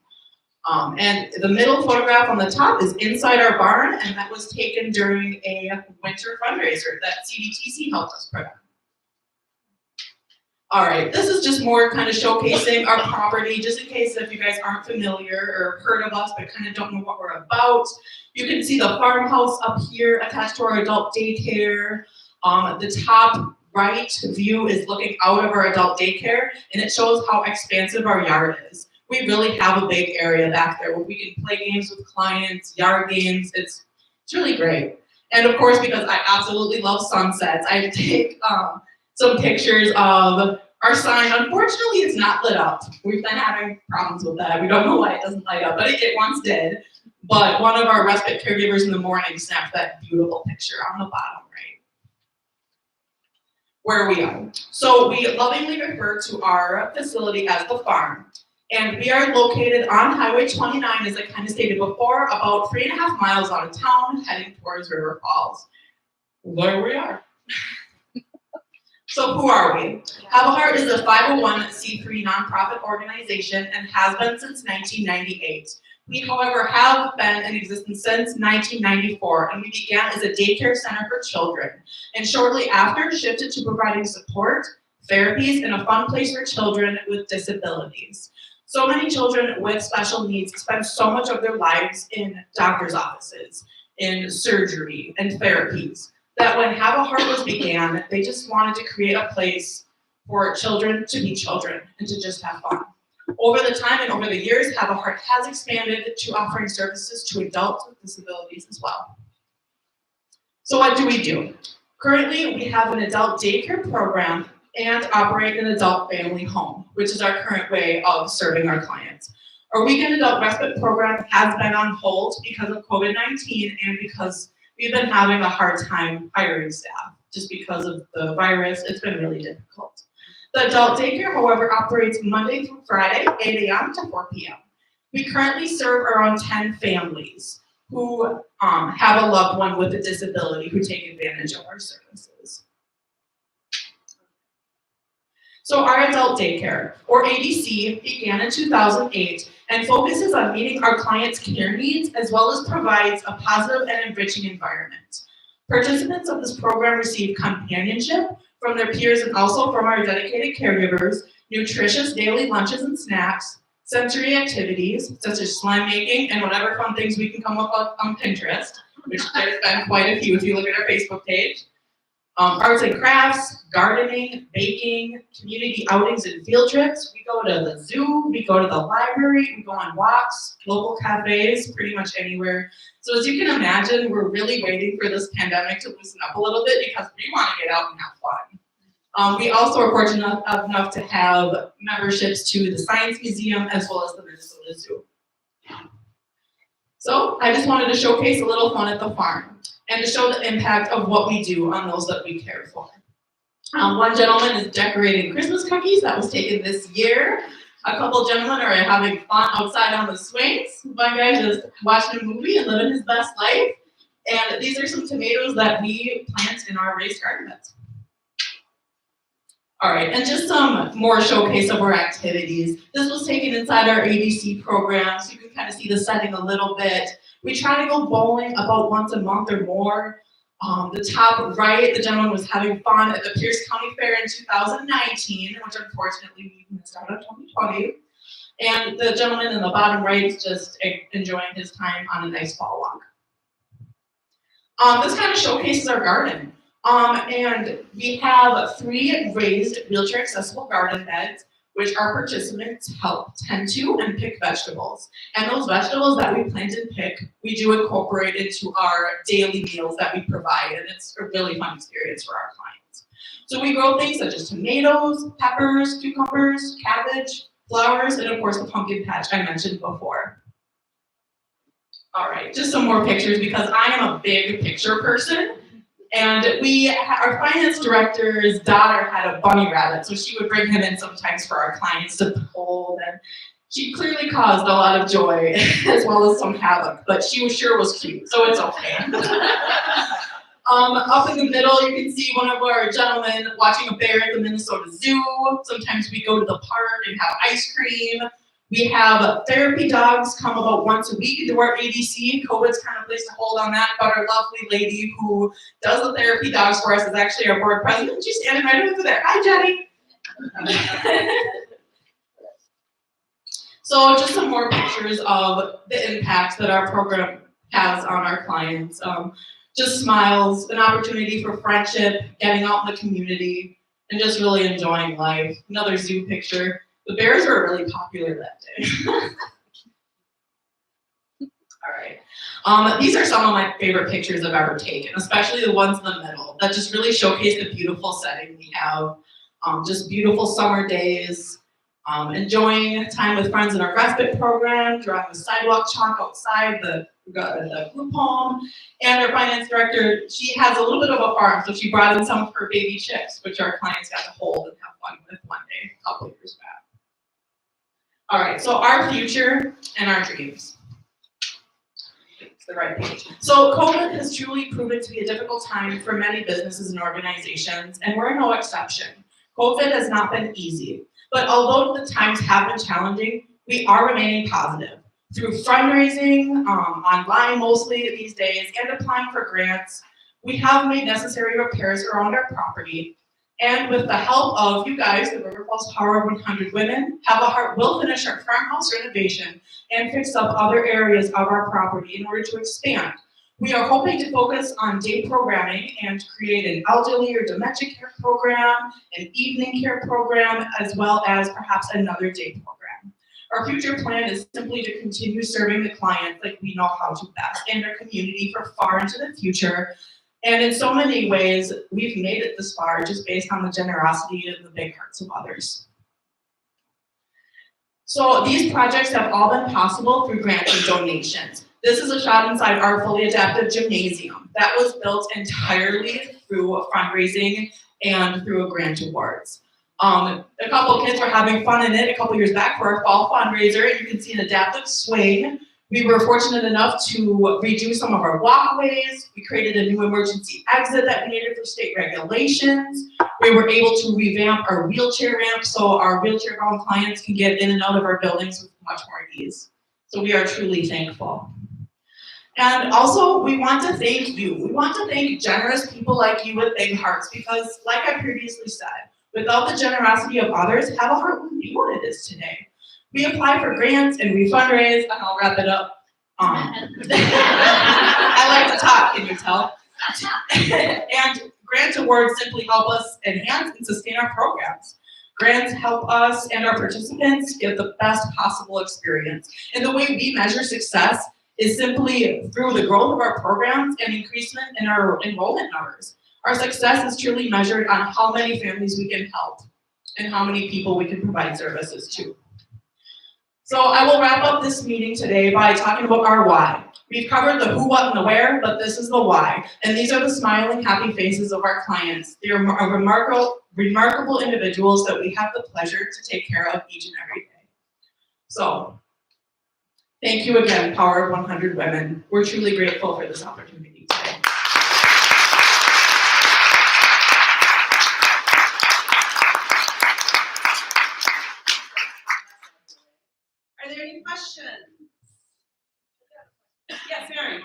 Speaker 5: And the middle photograph on the top is inside our barn, and that was taken during a winter fundraiser that CDTC helped us put on. All right, this is just more kind of showcasing our property, just in case if you guys aren't familiar or heard of us but kind of don't know what we're about. You can see the farmhouse up here attached to our adult daycare. The top right view is looking out of our adult daycare, and it shows how expansive our yard is. We really have a big area back there where we can play games with clients, yard games. It's really great. And of course, because I absolutely love sunsets, I take some pictures of our sign. Unfortunately, it's not lit up. We've been having problems with that. We don't know why it doesn't light up, but it once did. But one of our respite caregivers in the morning snapped that beautiful picture on the bottom right, where we are. So we lovingly refer to our facility as the farm. And we are located on Highway 29, as I kind of stated before, about 3.5 miles out of town, heading towards River Falls. There we are. So who are we? Have a Heart is a 501c3 nonprofit organization and has been since 1998. We, however, have been in existence since 1994, and we began as a daycare center for children, and shortly after shifted to providing support, therapies, and a fun place for children with disabilities. So many children with special needs spend so much of their lives in doctor's offices, in surgery, and therapies, that when Have a Heart was began, they just wanted to create a place for children to be children and to just have fun. Over the time and over the years, Have a Heart has expanded to offering services to adults with disabilities as well. So what do we do? Currently, we have an adult daycare program and operate an adult family home, which is our current way of serving our clients. Our weekend adult respite program has been on hold because of COVID-19 and because we've been having a hard time hiring staff. Just because of the virus, it's been really difficult. The adult daycare, however, operates Monday through Friday, 8 a.m. to 4 p.m. We currently serve around 10 families who have a loved one with a disability who take advantage of our services. So our adult daycare, or ADC, began in 2008 and focuses on meeting our clients' care needs as well as provides a positive and enriching environment. Participants of this program receive companionship from their peers and also from our dedicated caregivers, nutritious daily lunches and snacks, sensory activities such as slime making and whatever fun things we can come up with on Pinterest, which there's been quite a few if you look at our Facebook page. Arts and crafts, gardening, baking, community outings and field trips. We go to the zoo, we go to the library, we go on walks, local cafes, pretty much anywhere. So as you can imagine, we're really waiting for this pandemic to loosen up a little bit because we want to get out and have fun. We also are fortunate enough to have memberships to the Science Museum as well as the Minnesota Zoo. So I just wanted to showcase a little fun at the farm and to show the impact of what we do on those that we care for. One gentleman is decorating Christmas cookies. That was taken this year. A couple gentlemen are having fun outside on the swings. One guy just watching a movie and living his best life. And these are some tomatoes that we plant in our raised garden beds. All right, and just some more showcase of our activities. This was taken inside our ADC program, so you can kind of see the setting a little bit. We try to go bowling about once a month or more. The top right, the gentleman was having fun at the Pierce County Fair in 2019, which unfortunately we missed out on 2020. And the gentleman in the bottom right is just enjoying his time on a nice fall walk. This kind of showcases our garden. And we have 3 raised wheelchair accessible garden beds. which our participants help tend to and pick vegetables. And those vegetables that we plant and pick, we do incorporate into our daily meals that we provide, and it's a really fun experience for our clients. So we grow things such as tomatoes, peppers, cucumbers, cabbage, flowers, and of course the pumpkin patch I mentioned before. All right, just some more pictures because I am a big picture person. And our finance director's daughter had a bunny rabbit, so she would bring him in sometimes for our clients to hold, and she clearly caused a lot of joy as well as some havoc, but she sure was cute, so it's okay. Up in the middle, you can see one of our gentlemen watching a bear at the Minnesota Zoo. Sometimes we go to the park and have ice cream. We have therapy dogs come about once a week into our ADC. COVID's kind of placed a hold on that, but our lovely lady who does the therapy dogs for us is actually our board president. She's standing right over there. Hi, Jenny. So just some more pictures of the impact that our program has on our clients. Just smiles, an opportunity for friendship, getting out in the community, and just really enjoying life. Another zoo picture. The bears were really popular that day. All right. These are some of my favorite pictures I've ever taken, especially the ones in the middle that just really showcase the beautiful setting we have. Just beautiful summer days, enjoying time with friends in our respite program, drawing the sidewalk chalk outside the group home. And our finance director, she has a little bit of a farm, so she brought in some of her baby chicks, which our clients got to hold and have fun with one day, a couple of years back. All right, so our future and our dreams. It's the right page. So COVID has truly proven to be a difficult time for many businesses and organizations, and we're no exception. COVID has not been easy, but although the times have been challenging, we are remaining positive. Through fundraising, online mostly these days, and applying for grants, we have made necessary repairs around our property. And with the help of you guys, the River Falls Power of 100 Women, Have a Heart will finish our farmhouse renovation and fix up other areas of our property in order to expand. We are hoping to focus on day programming and create an elderly or dementia care program, an evening care program, as well as perhaps another day program. Our future plan is simply to continue serving the clients like we know how to best and our community for far into the future. And in so many ways, we've made it this far just based on the generosity and the big hearts of others. So these projects have all been possible through grants and donations. This is a shot inside our fully adaptive gymnasium that was built entirely through fundraising and through grant awards. A couple of kids were having fun in it a couple years back for our fall fundraiser, and you can see an adaptive swing. We were fortunate enough to redo some of our walkways. We created a new emergency exit that we needed for state regulations. We were able to revamp our wheelchair ramp so our wheelchair-bound clients can get in and out of our buildings with much more ease. So we are truly thankful. And also, we want to thank you. We want to thank generous people like you with big hearts because, like I previously said, without the generosity of others, Have a Heart wouldn't be what it is today. We apply for grants and we fundraise, and I'll wrap it up. I like to talk, can you tell? And grant awards simply help us enhance and sustain our programs. Grants help us and our participants get the best possible experience. And the way we measure success is simply through the growth of our programs and increasement in our enrollment numbers. Our success is truly measured on how many families we can help and how many people we can provide services to. So I will wrap up this meeting today by talking about our why. We've covered the who, what, and the where, but this is the why. And these are the smiling, happy faces of our clients. They are remarkable individuals that we have the pleasure to take care of each and every day. So, thank you again, Power of 100 Women. We're truly grateful for this opportunity today.
Speaker 1: Are there any questions? Yes, Mary.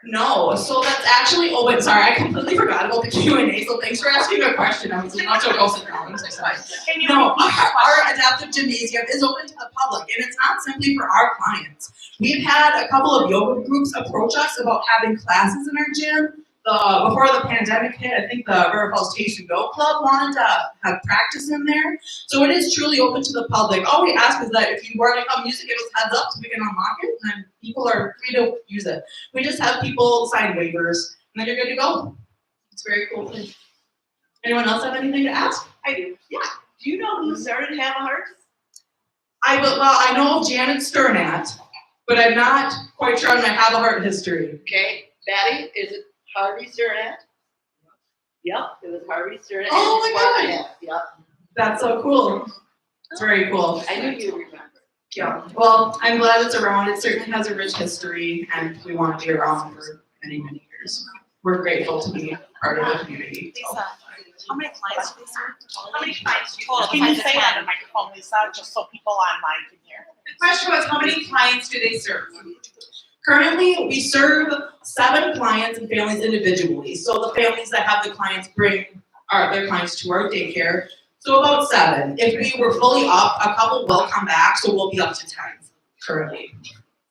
Speaker 5: No, so that's actually open. Sorry, I completely forgot about the Q&A, so thanks for asking a question. I was not so go sit down. I'm so sorry. No, our adaptive gymnasium is open to the public, and it's not simply for our clients. We've had a couple of yoga groups approach us about having classes in our gym, before the pandemic hit, I think the River Falls Taste and Go Club wanted to have practice in there. So it is truly open to the public. All we ask is that if you were to come use it, give us heads up so we can unlock it, and then people are free to use it. We just have people sign waivers, and then you're good to go. It's very cool thing. Anyone else have anything to ask?
Speaker 1: I do. Yeah. Do you know who started Have a Heart?
Speaker 5: I know of Janet Sternat, but I'm not quite sure on my Have a Heart history.
Speaker 2: Okay, Betty, is it Harvey Sternat? Yep, it was Harvey Sternat.
Speaker 5: Oh my God.
Speaker 2: Yep,
Speaker 5: That's so cool. It's very cool.
Speaker 2: I knew you remembered.
Speaker 5: Yeah, well, I'm glad it's around. It certainly has a rich history, and we want to be around for many, many years. We're grateful to be part of the community. So.
Speaker 1: Lisa, how many clients do you serve? How many clients do you
Speaker 9: Can
Speaker 1: serve?
Speaker 9: you say that on the microphone, Lisa, just so people online can hear?
Speaker 1: The question was, how many clients do they serve?
Speaker 5: Currently, we serve 7 clients and families individually. So the families that have the clients bring their clients to our daycare. So about 7. If we were fully up, a couple will come back, so we'll be up to 10 currently.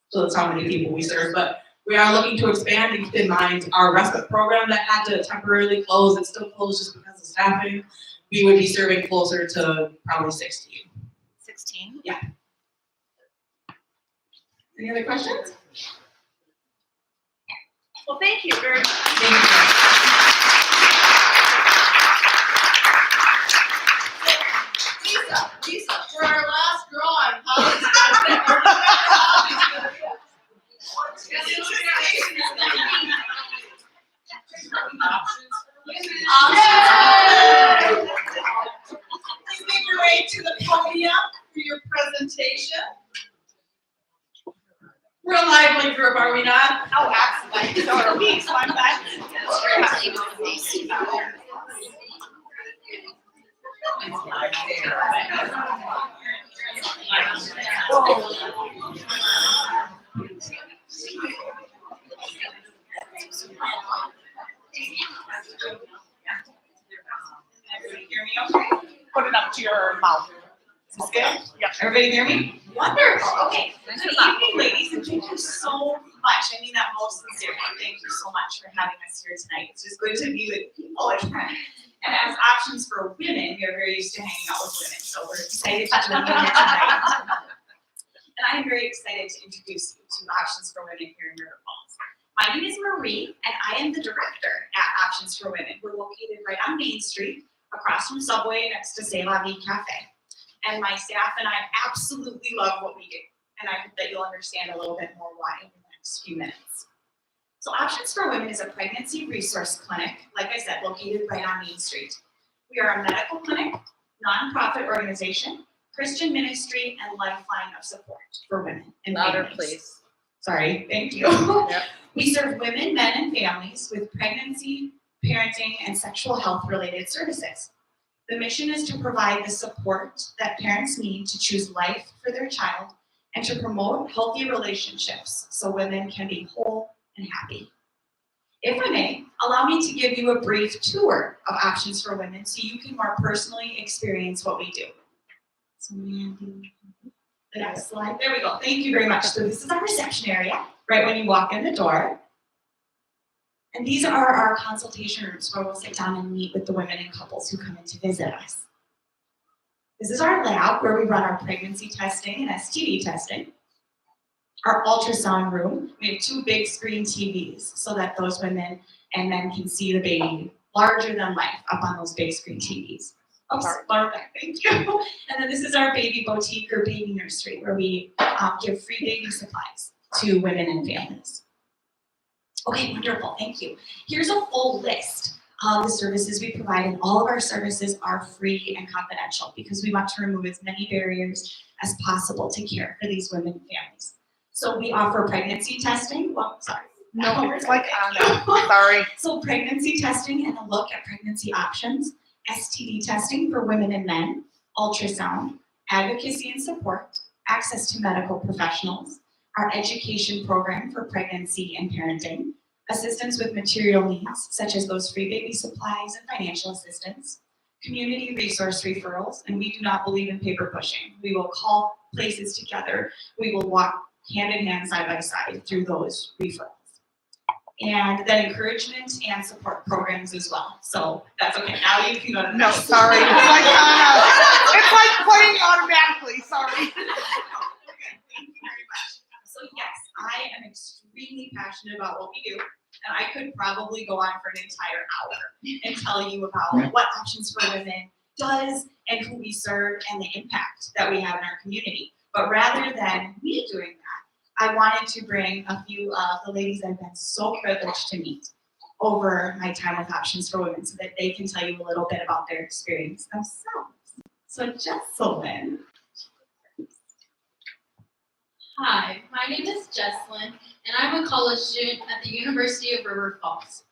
Speaker 5: So that's how many people we serve. But we are looking to expand, and keep in mind our respite program that had to temporarily close, it's still closed just because of staffing. We would be serving closer to probably 16.
Speaker 1: 16.
Speaker 5: Any other questions?
Speaker 1: Well, thank you very much.
Speaker 5: Thank you.
Speaker 6: Lisa, for our last drawing,
Speaker 1: Please make your way to the podium for your presentation. We're a lively group, are we not?
Speaker 9: Oh, absolutely. So are we, so I'm glad.
Speaker 1: Everybody hear me okay?
Speaker 9: Put it up to your mouth. Is this good? Yep.
Speaker 1: Everybody hear me? Wonderful, okay. Good evening, ladies, and thank you so much. I mean that most sincerely. Thank you so much for having us here tonight. It's just good to be with people and friends. And as Options for Women, we are very used to hanging out with women, so we're excited to join you here tonight. And I am very excited to introduce you to Options for Women here in River Falls. My name is Marie, and I am the director at Options for Women. We're located right on Main Street, across from Subway, next to C'est La Vie Cafe. And my staff and I absolutely love what we do. And I hope that you'll understand a little bit more why in the next few minutes. So Options for Women is a pregnancy resource clinic, like I said, located right on Main Street. We are a medical clinic, nonprofit organization, Christian ministry, and lifeline of support for women and families.
Speaker 4: please.
Speaker 1: Sorry, thank you. We serve women, men, and families with pregnancy, parenting, and sexual health related services. The mission is to provide the support that parents need to choose life for their child and to promote healthy relationships so women can be whole and happy. If I may, allow me to give you a brief tour of Options for Women so you can more personally experience what we do. So Mandy, the next slide. There we go. Thank you very much. So this is our reception area, right when you walk in the door. And these are our consultation rooms where we'll sit down and meet with the women and couples who come in to visit us. This is our lab where we run our pregnancy testing and STD testing. Our ultrasound room, we have 2 big screen TVs so that those women and men can see the baby larger than life up on those big screen TVs. Oops, lower back, thank you. And then this is our baby boutique or baby nursery where we give free baby supplies to women and families. Okay, wonderful, thank you. Here's a full list of the services we provide, and all of our services are free and confidential because we want to remove as many barriers as possible to care for these women and families. So we offer pregnancy testing,
Speaker 9: No, it's like on it. Sorry.
Speaker 1: So pregnancy testing and a look at pregnancy options, STD testing for women and men, ultrasound, advocacy and support, access to medical professionals, our education program for pregnancy and parenting, assistance with material needs, such as those free baby supplies and financial assistance, community resource referrals, and we do not believe in paper pushing. We will call places together. We will walk hand in hand, side by side through those referrals. and then encouragement and support programs as well. So that's okay. Now you can go to the
Speaker 9: No,
Speaker 1: next.
Speaker 9: sorry. It's like playing automatically, sorry.
Speaker 1: Okay, thank you very much. So yes, I am extremely passionate about what we do, and I could probably go on for an entire hour and tell you about what Options for Women does and who we serve and the impact that we have in our community. But rather than me doing that, I wanted to bring a few of the ladies I've been so privileged to meet over my time with Options for Women so that they can tell you a little bit about their experience themselves. So Jesselyn.
Speaker 10: Hi, my name is Jesselyn, and I'm a college student at the University of River Falls.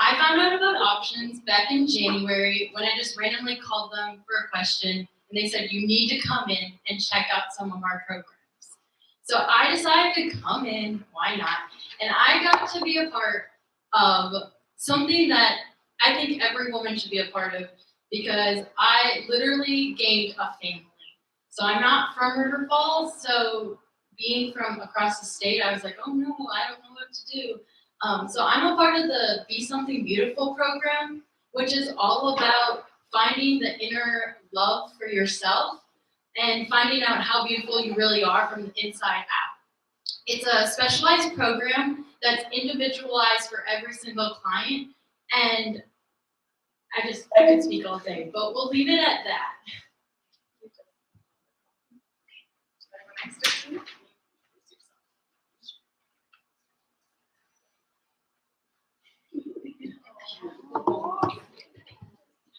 Speaker 10: I found out about options back in January when I just randomly called them for a question, and they said, you need to come in and check out some of our programs. So I decided to come in, why not? And I got to be a part of something that I think every woman should be a part of, because I literally gained a family. So I'm not from River Falls, so being from across the state, I was like, oh no, I don't know what to do. So I'm a part of the Be Something Beautiful program, which is all about finding the inner love for yourself and finding out how beautiful you really are from the inside out. It's a specialized program that's individualized for every single client, and I could speak all day, but we'll leave it at that.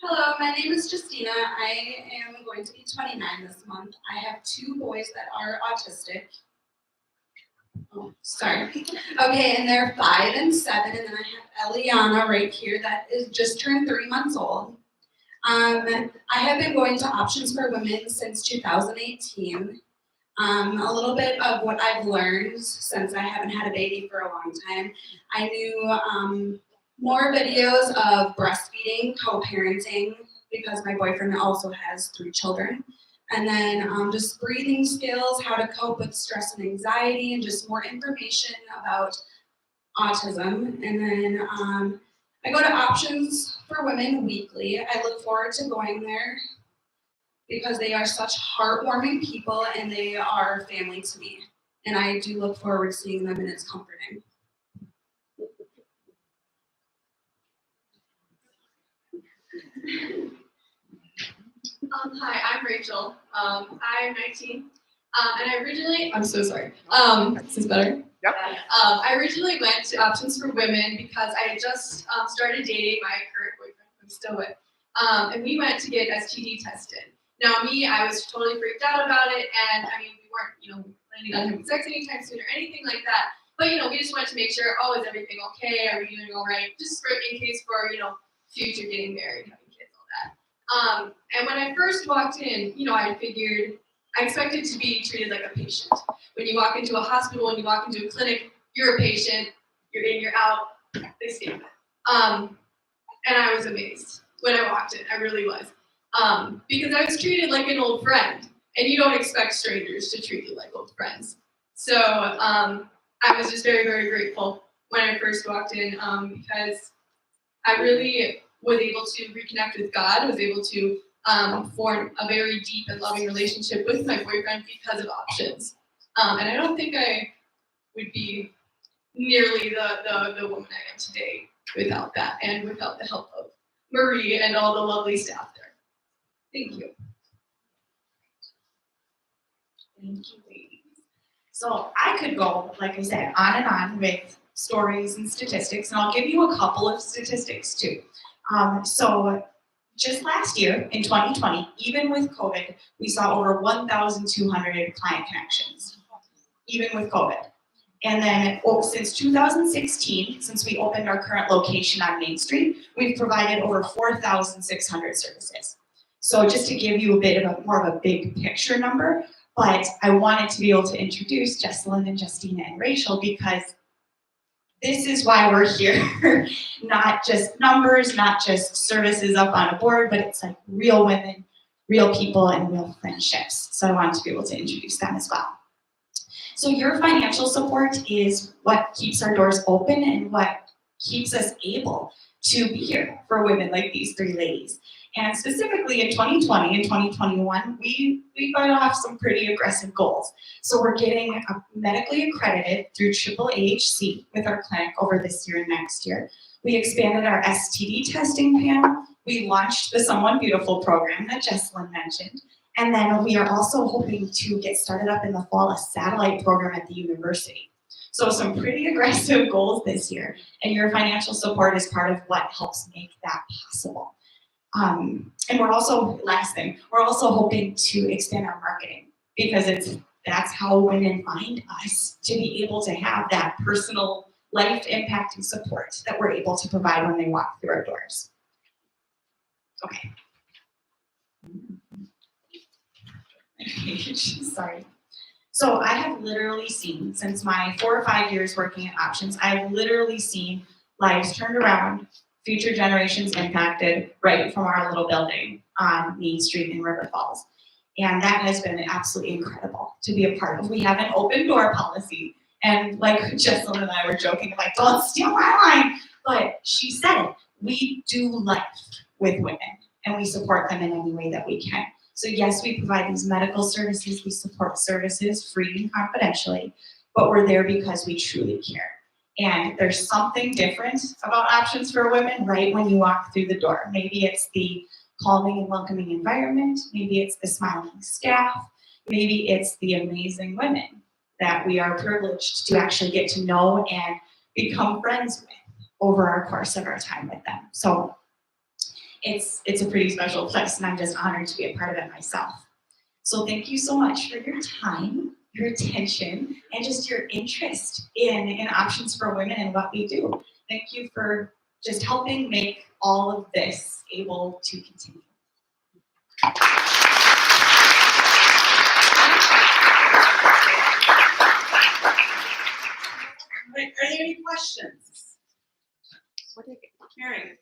Speaker 11: Hello, my name is Justina. I am going to be 29 this month. I have two boys that are autistic. Oh, sorry. Okay, and they're 5 and 7, and then I have Eliana right here that is just turned 3 months old. I have been going to Options for Women since 2018. A little bit of what I've learned since I haven't had a baby for a long time. I knew more videos of breastfeeding, co-parenting, because my boyfriend also has 3 children. And then just breathing skills, how to cope with stress and anxiety, and just more information about autism. And then I go to Options for Women weekly. I look forward to going there because they are such heartwarming people and they are family to me. And I do look forward to seeing them, and it's comforting.
Speaker 7: Hi, I'm Rachel. I'm 19. And I originally,
Speaker 5: I'm so sorry. Is this better?
Speaker 9: Yep.
Speaker 7: I originally went to Options for Women because I had just started dating my current boyfriend, who I'm still with. And we went to get STD tested. Now me, I was totally freaked out about it, and I mean, we weren't, planning on having sex anytime soon or anything like that. But we just wanted to make sure, oh, is everything okay? Are we doing all right? Just in case for, future getting married, having kids, all that. And when I first walked in, I expected to be treated like a patient. When you walk into a hospital, when you walk into a clinic, you're a patient, you're in, you're out, they stamp it. And I was amazed when I walked in, I really was. Because I was treated like an old friend, and you don't expect strangers to treat you like old friends. So I was just very, very grateful when I first walked in, because I really was able to reconnect with God, was able to form a very deep and loving relationship with my boyfriend because of Options. And I don't think I would be nearly the woman I am today without that, and without the help of Marie and all the lovely staff there. Thank you.
Speaker 1: Thank you, ladies. So I could go, like I said, on and on with stories and statistics, and I'll give you a couple of statistics too. So just last year, in 2020, even with COVID, we saw over 1,200 client connections, even with COVID. And then since 2016, since we opened our current location on Main Street, we've provided over 4,600 services. So just to give you a bit of more of a big picture number, but I wanted to be able to introduce Jesselyn and Justina and Rachel because this is why we're here. Not just numbers, not just services up on a board, but it's like real women, real people, and real friendships. So I wanted to be able to introduce them as well.
Speaker 11: So your financial support is what keeps our doors open and what keeps us able to be here for women like these three ladies. And specifically in 2020 and 2021, we got off some pretty aggressive goals. So we're getting medically accredited through AAAHC with our clinic over this year and next year. We expanded our STD testing panel. We launched the Someone Beautiful program that Jessalyn mentioned. And then we are also hoping to get started up in the fall, a satellite program at the university. So some pretty aggressive goals this year, and your financial support is part of what helps make that possible. And we're also, last thing, we're also hoping to expand our marketing because that's how women find us, to be able to have that personal life impacting support that we're able to provide when they walk through our doors. Okay. Sorry. So I have literally seen, since my 4 or 5 years working at Options, I've literally seen lives turned around, future generations impacted right from our little building on Main Street in River Falls. And that has been absolutely incredible to be a part of. We have an open door policy. And like Jessalyn and I were joking, like, don't steal my line. But she said it, we do life with women and we support them in any way that we can. So yes, we provide these medical services, we support services free and confidentially, but we're there because we truly care. And there's something different about Options for Women right when you walk through the door. Maybe it's the calming and welcoming environment, maybe it's the smiling staff, maybe it's the amazing women that we are privileged to actually get to know and become friends with over our course of our time with them. So it's a pretty special place, and I'm just honored to be a part of it myself. So thank you so much for your time, your attention, and just your interest in Options for Women and what we do. Thank you for just helping make all of this able to continue.
Speaker 1: Are there any questions? What are you, Karen?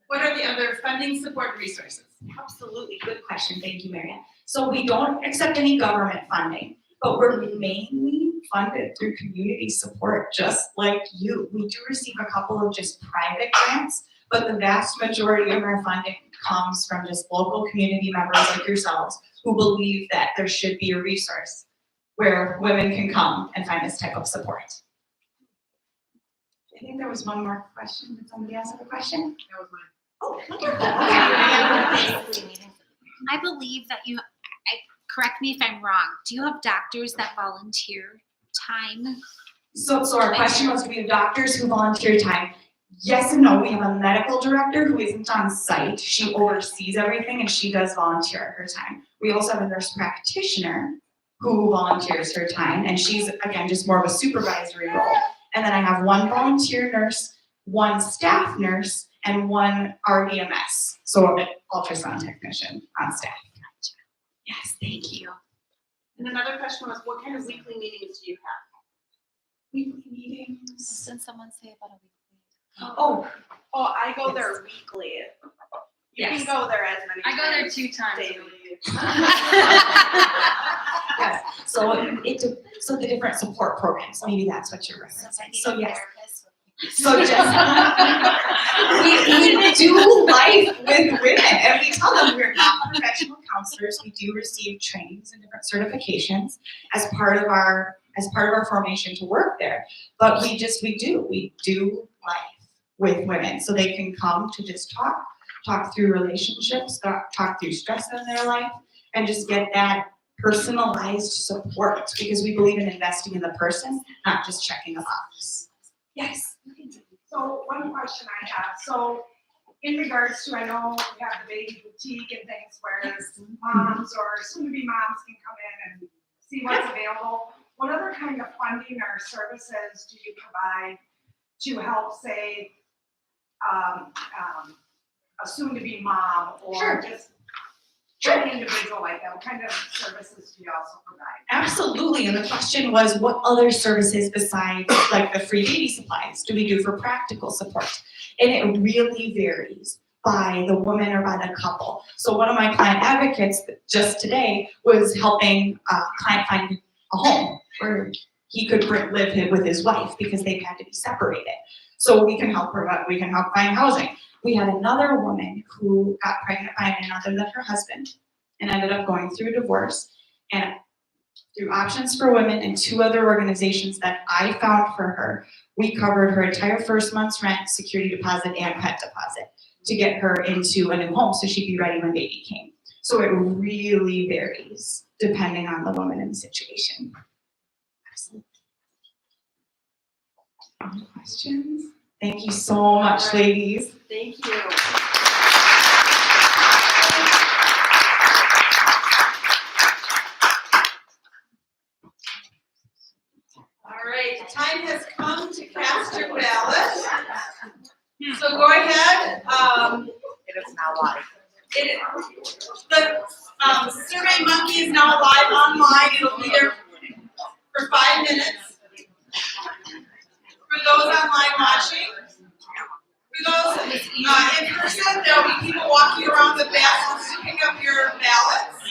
Speaker 1: What are the other funding support resources?
Speaker 11: Absolutely, good question, thank you, Marianne. So we don't accept any government funding, but we're mainly funded through community support, just like you. We do receive a couple of just private grants, but the vast majority of our funding comes from just local community members like yourselves who believe that there should be a resource where women can come and find this type of support. I think there was one more question. Did somebody else have a question?
Speaker 1: That was mine.
Speaker 11: Oh, wonderful. Okay.
Speaker 12: I believe that correct me if I'm wrong, do you have doctors that volunteer time?
Speaker 11: So our question was, do we have doctors who volunteer time? Yes and no. We have a medical director who isn't on site. She oversees everything and she does volunteer her time. We also have a nurse practitioner who volunteers her time, and she's, again, just more of a supervisory role. And then I have one volunteer nurse, one staff nurse, and one RDMS, so an ultrasound technician on staff.
Speaker 12: Gotcha.
Speaker 11: Yes, thank you.
Speaker 1: And another question was, what kind of weekly meetings do you have?
Speaker 11: Weekly meetings.
Speaker 12: Didn't someone say about a weekly?
Speaker 11: Oh,
Speaker 9: I go there weekly. You
Speaker 11: Yes.
Speaker 9: can go there as many times.
Speaker 10: I go there 2 times a
Speaker 9: daily.
Speaker 10: week.
Speaker 11: yes. So the different support programs, maybe that's what you're referencing. So yes. So just, we do life with women, and we tell them we're not professional counselors. We do receive trainings and different certifications as part of our formation to work there. But we do life with women, so they can come to just talk through relationships, talk through stress in their life, and just get that personalized support, because we believe in investing in the person, not just checking a box. Yes.
Speaker 9: So one question I have, so in regards to, I know we have the baby boutique and things where moms or soon-to-be moms can come in and see what's available. What other kind of funding or services do you provide to help, say, a soon-to-be mom or
Speaker 11: Sure.
Speaker 9: just an individual like that? What kind of services do you also provide?
Speaker 11: Absolutely, and the question was, what other services besides like the free baby supplies do we do for practical support? And it really varies.
Speaker 5: by the woman or by the couple. So one of my client advocates just today was helping a client find a home where he could live with his wife because they've had to be separated. So we can help find housing. We had another woman who got pregnant by another than her husband and ended up going through a divorce. And through Options for Women and 2 other organizations that I found for her, we covered her entire first month's rent, security deposit, and pet deposit to get her into a new home so she'd be ready when baby came. So it really varies depending on the woman and the situation. Any questions? Thank you so much, ladies.
Speaker 1: Thank you. All right, the time has come to cast your ballot. So go ahead.
Speaker 2: It is now live.
Speaker 1: The Survey Monkey is now live online. It'll be there for 5 minutes. For those online watching, for those in person, there'll be people walking around the baskets to pick up your ballots.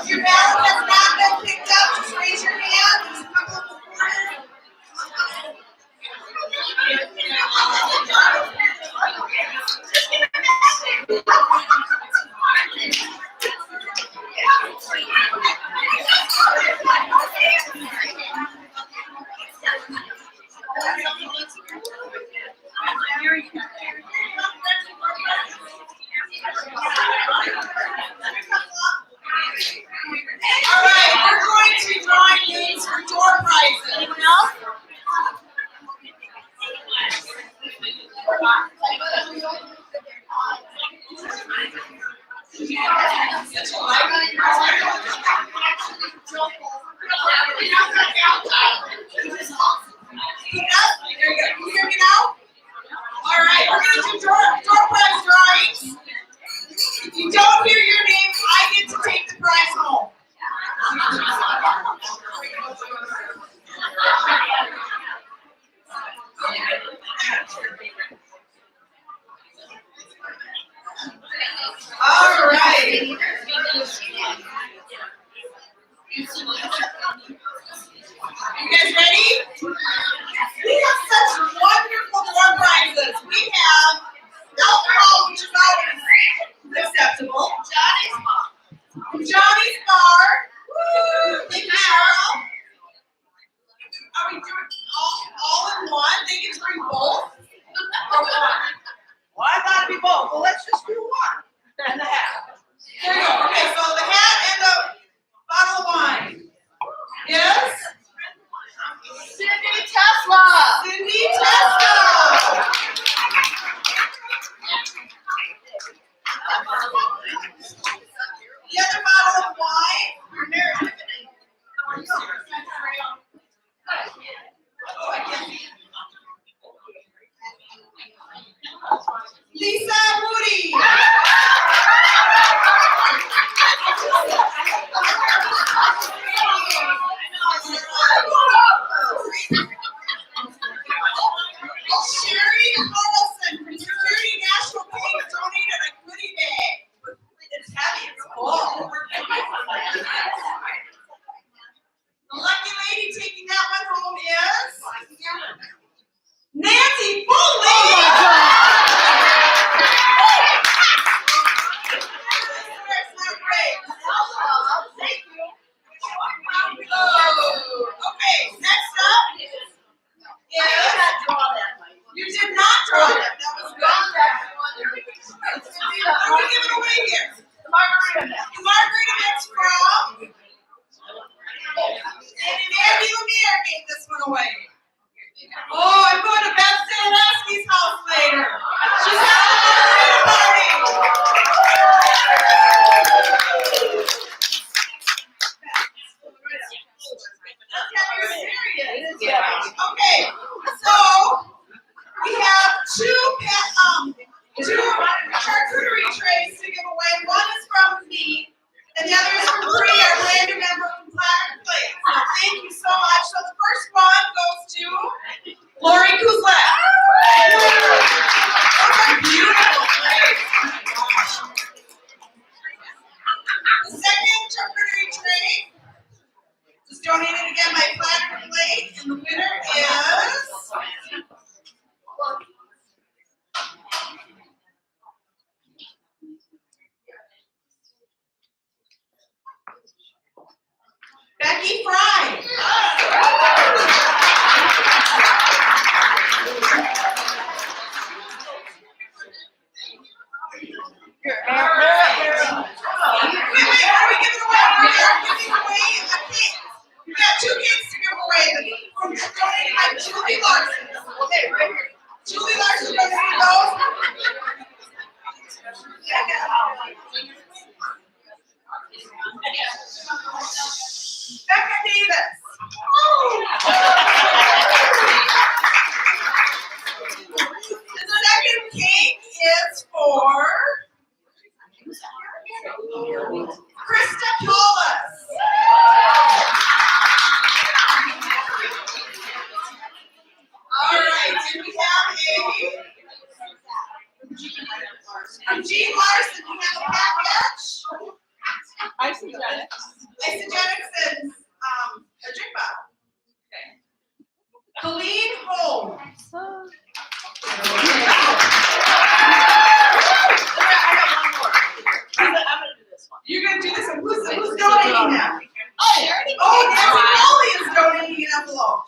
Speaker 1: If your ballot has not been picked up, just raise your hand. There's a couple of All right, we're going to draw names for door prizes. Anyone else? There you go. Can you hear me now? All right, we're going to do door prize drawings. If you don't hear your name, I get to take the prize home. All right. You guys ready? We have such wonderful door prizes. We have alcohol, which is always acceptable. Johnny's Bar. Woo! Thank you, Cheryl. Are we doing all in one? They get to bring both? Or one?
Speaker 2: Well, I thought it'd be both. Well, let's just do one. And the hat.
Speaker 1: There you go. Okay, so the hat and the bottle of wine. Yes?
Speaker 2: Cindy Tesla.
Speaker 1: Cindy Tesla. The other bottle of wine. Lisa Moody. Sherry Carlson from Security National Bank. we giving away here? The margarita mix. The margarita mix from? Andy Lemire gave this one away. Oh, I'm going to Beth Sandusky's house later. She's having a margarita party. That's how you're serious. Okay, so we have two charcuterie trays to give away. One is from me, and the other is from Bree, our random member from Platter Place. So thank you so much. So the first one goes to Lori Kuzlet. Beautiful trays. The second charcuterie tray was donated again by Platter Place, and the winner is Becky Fry. We got two kids to give away. Donated by Julie Larson. Okay, right here. Julie Larson donated those. Becca Davis. The second cake is for Krista Paulus. All right, and we have a Jean Larson. We have a package. Isogenics and a drink bottle. Okay. Colleen Holmes. You're gonna do this one. Who's donating now? Oh, Nancy Foley is donating an envelope.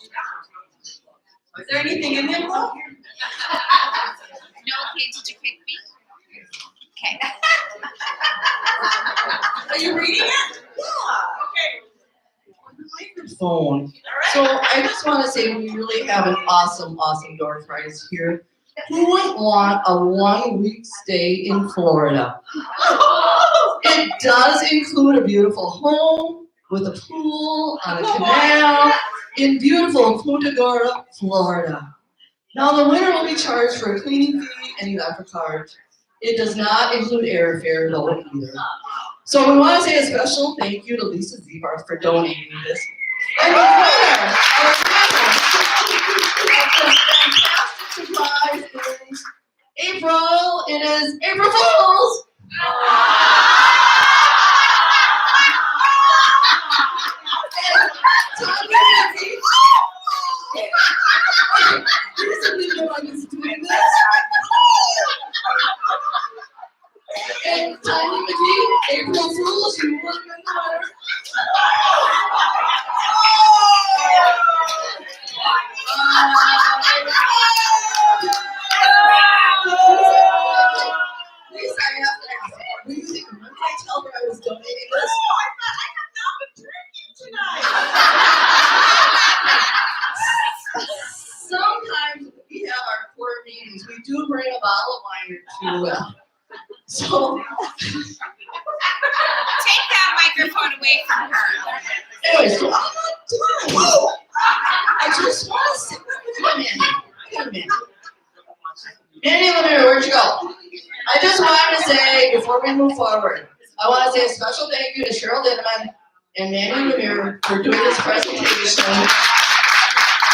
Speaker 1: Is there anything in the envelope?
Speaker 12: No, okay, did you pick me? Okay.
Speaker 1: Are you reading it? Yeah. Okay.
Speaker 6: Microphone. So I just want to say we really have an awesome door prize here. Who wouldn't want a 1-week stay in Florida? It does include a beautiful home with a pool on a canal in beautiful Punta Gorda, Florida. Now the winner will be charged for a cleaning fee and electric card. It does not include airfare though either. So we want to say a special thank you to Lisa Zebarth for donating this. And the winner of this fantastic surprise is April. It is April Fools. And Tiny McGee, April Fools, you won the winner. Lisa, I have to ask, were you thinking, when did I tell her I was donating this?
Speaker 1: I have not been drinking tonight.
Speaker 6: Sometimes we have our court meetings, we do bring a bottle of wine or two. So,
Speaker 12: Take that microphone away from her.
Speaker 6: anyway, so I'm not done. I just want to say, wait a minute. Mandy Lemire, where'd you go? I just wanted to say, before we move forward, I want to say a special thank you to Cheryl Lindemann and Mandy Lemire for doing this presentation.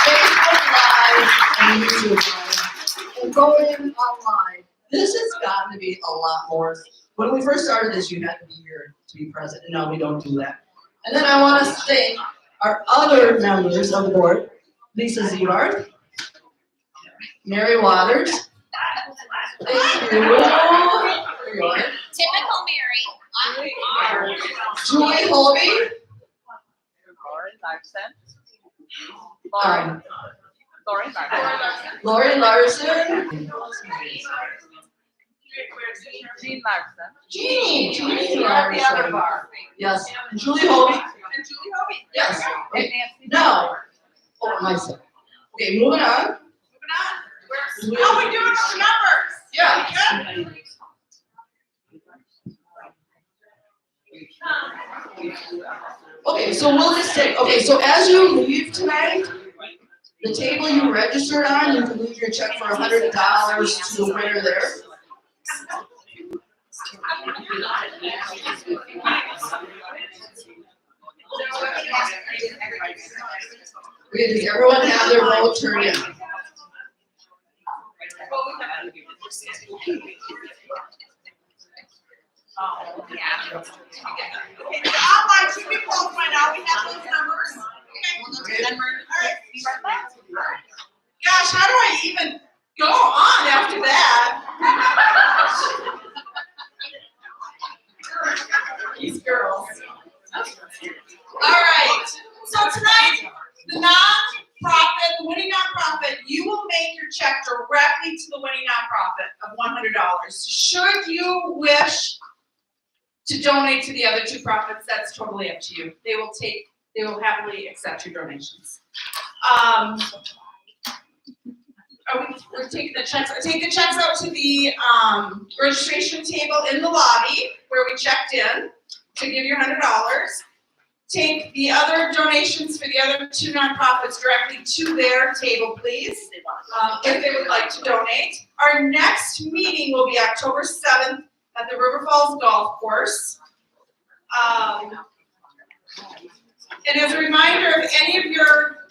Speaker 6: Facebook Live and YouTube Live, and going online. This has gotten to be a lot more. When we first started this, you had to be here to be present, and now we don't do that. And then I want to thank our other members of the board, Lisa Zebarth, Mary Waters. Thank you.
Speaker 12: Typical Mary.
Speaker 6: Julie Holby. Lori Larson.
Speaker 1: Jean Larson.
Speaker 6: Jeannie
Speaker 1: You're at the other
Speaker 6: Larson.
Speaker 1: bar.
Speaker 6: Yes, and Julie Hobie.
Speaker 1: And Julie Hobie.
Speaker 6: Yes.
Speaker 1: And Nancy.
Speaker 6: No. Oh, myself. Okay, moving on.
Speaker 1: Moving on. How we doing on the numbers?
Speaker 6: Yeah.
Speaker 1: We good?
Speaker 6: Okay, so we'll just say, okay, so as you leave tonight, the table you registered on, you can leave your check for $100 to the winner there. Okay, does everyone have their vote turned in?
Speaker 1: Okay, the online should be closed by now. We have those numbers. Okay, we'll look at them. All right, be right back. Gosh, how do I even go on after that? These girls. All right, so tonight, the nonprofit, the winning nonprofit, you will make your check directly to the winning nonprofit of $100. Should you wish to donate to the other two profits, that's totally up to you. They will happily accept your donations. We're taking the checks. Take the checks out to the registration table in the lobby where we checked in to give your $100. Take the other donations for the other two nonprofits directly to their table, please, if they would like to donate. Our next meeting will be October 7th at the River Falls Golf Course. And as a reminder, if any of your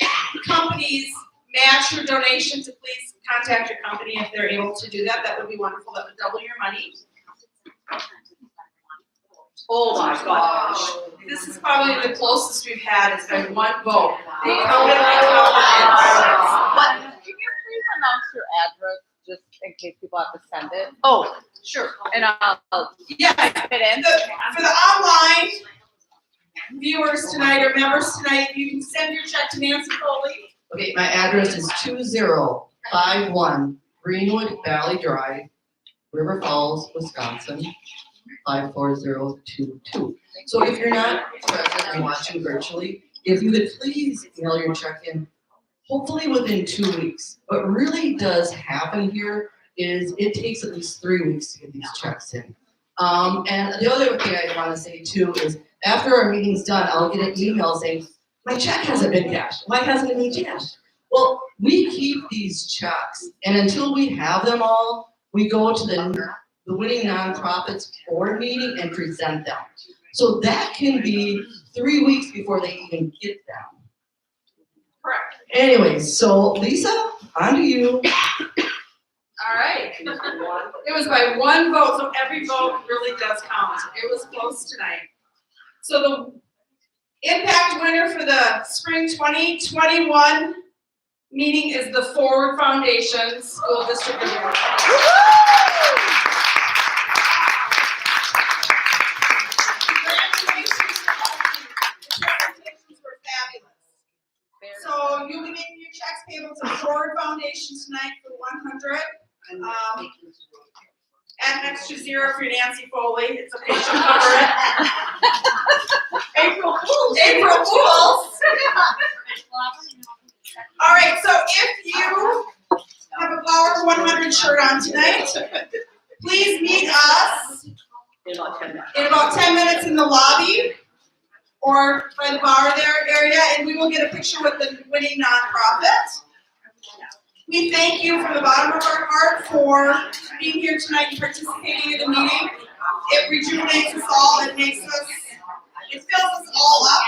Speaker 1: companies match your donation, to please contact your company if they're able to do that. That would be wonderful. That would double your money. Oh my gosh. This is probably the closest we've had. It's been one vote. They counted it.
Speaker 13: But can you please announce your address just in case people have to send it?
Speaker 1: Oh, sure.
Speaker 13: And I'll
Speaker 1: Yeah,
Speaker 13: fit in.
Speaker 1: for the online viewers tonight or members tonight, you can send your check to Nancy Foley.
Speaker 6: Okay, my address is 2051 Greenwood Valley Drive, River Falls, Wisconsin, 54022. So if you're not present and watching virtually, if you could please mail your check in, hopefully within 2 weeks. What really does happen here is it takes at least 3 weeks to get these checks in. And the other thing I want to say too is after our meeting's done, I'll get an email saying, my check hasn't been cashed. Why hasn't it been cashed? Well, we keep these checks, and until we have them all, we go to the winning nonprofits board meeting and present them. So that can be 3 weeks before they even get them.
Speaker 1: Correct.
Speaker 6: Anyways, so Lisa, on to you.
Speaker 1: All right. It was by one vote, so every vote really does count. It was close tonight. So the impact winner for the spring 2021 meeting is the Forward Foundation School District of River Falls. Congratulations to all of you. The presentations were fabulous. So you'll be making your checks payable to Forward Foundation tonight for 100. Add an extra zero for Nancy Foley. It's a official cover it. April Fools. April Fools. All right, so if you have a Power 100 shirt on tonight, please meet us in about 10 minutes in the lobby or by the bar there area, and we will get a picture with the winning nonprofit. We thank you from the bottom of our heart for being here tonight and participating in the meeting. It rejuvenates us all. It makes us, it fills us all up.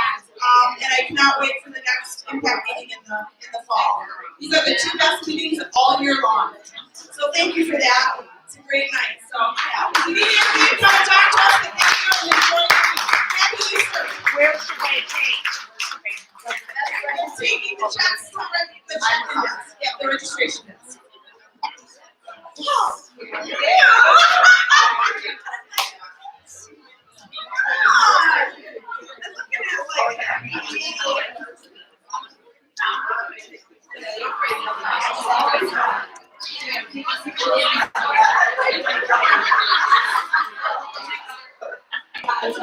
Speaker 1: And I cannot wait for the next impact meeting in the fall. These are the two best meetings of all year long. So thank you for that. It's a great night. So if you need anything, come talk to us. And thank you and enjoy your week. Happy Easter. Where should I take? Taking the checks, the check-in desk. Yep, the registration desk. Yeah. Yeah.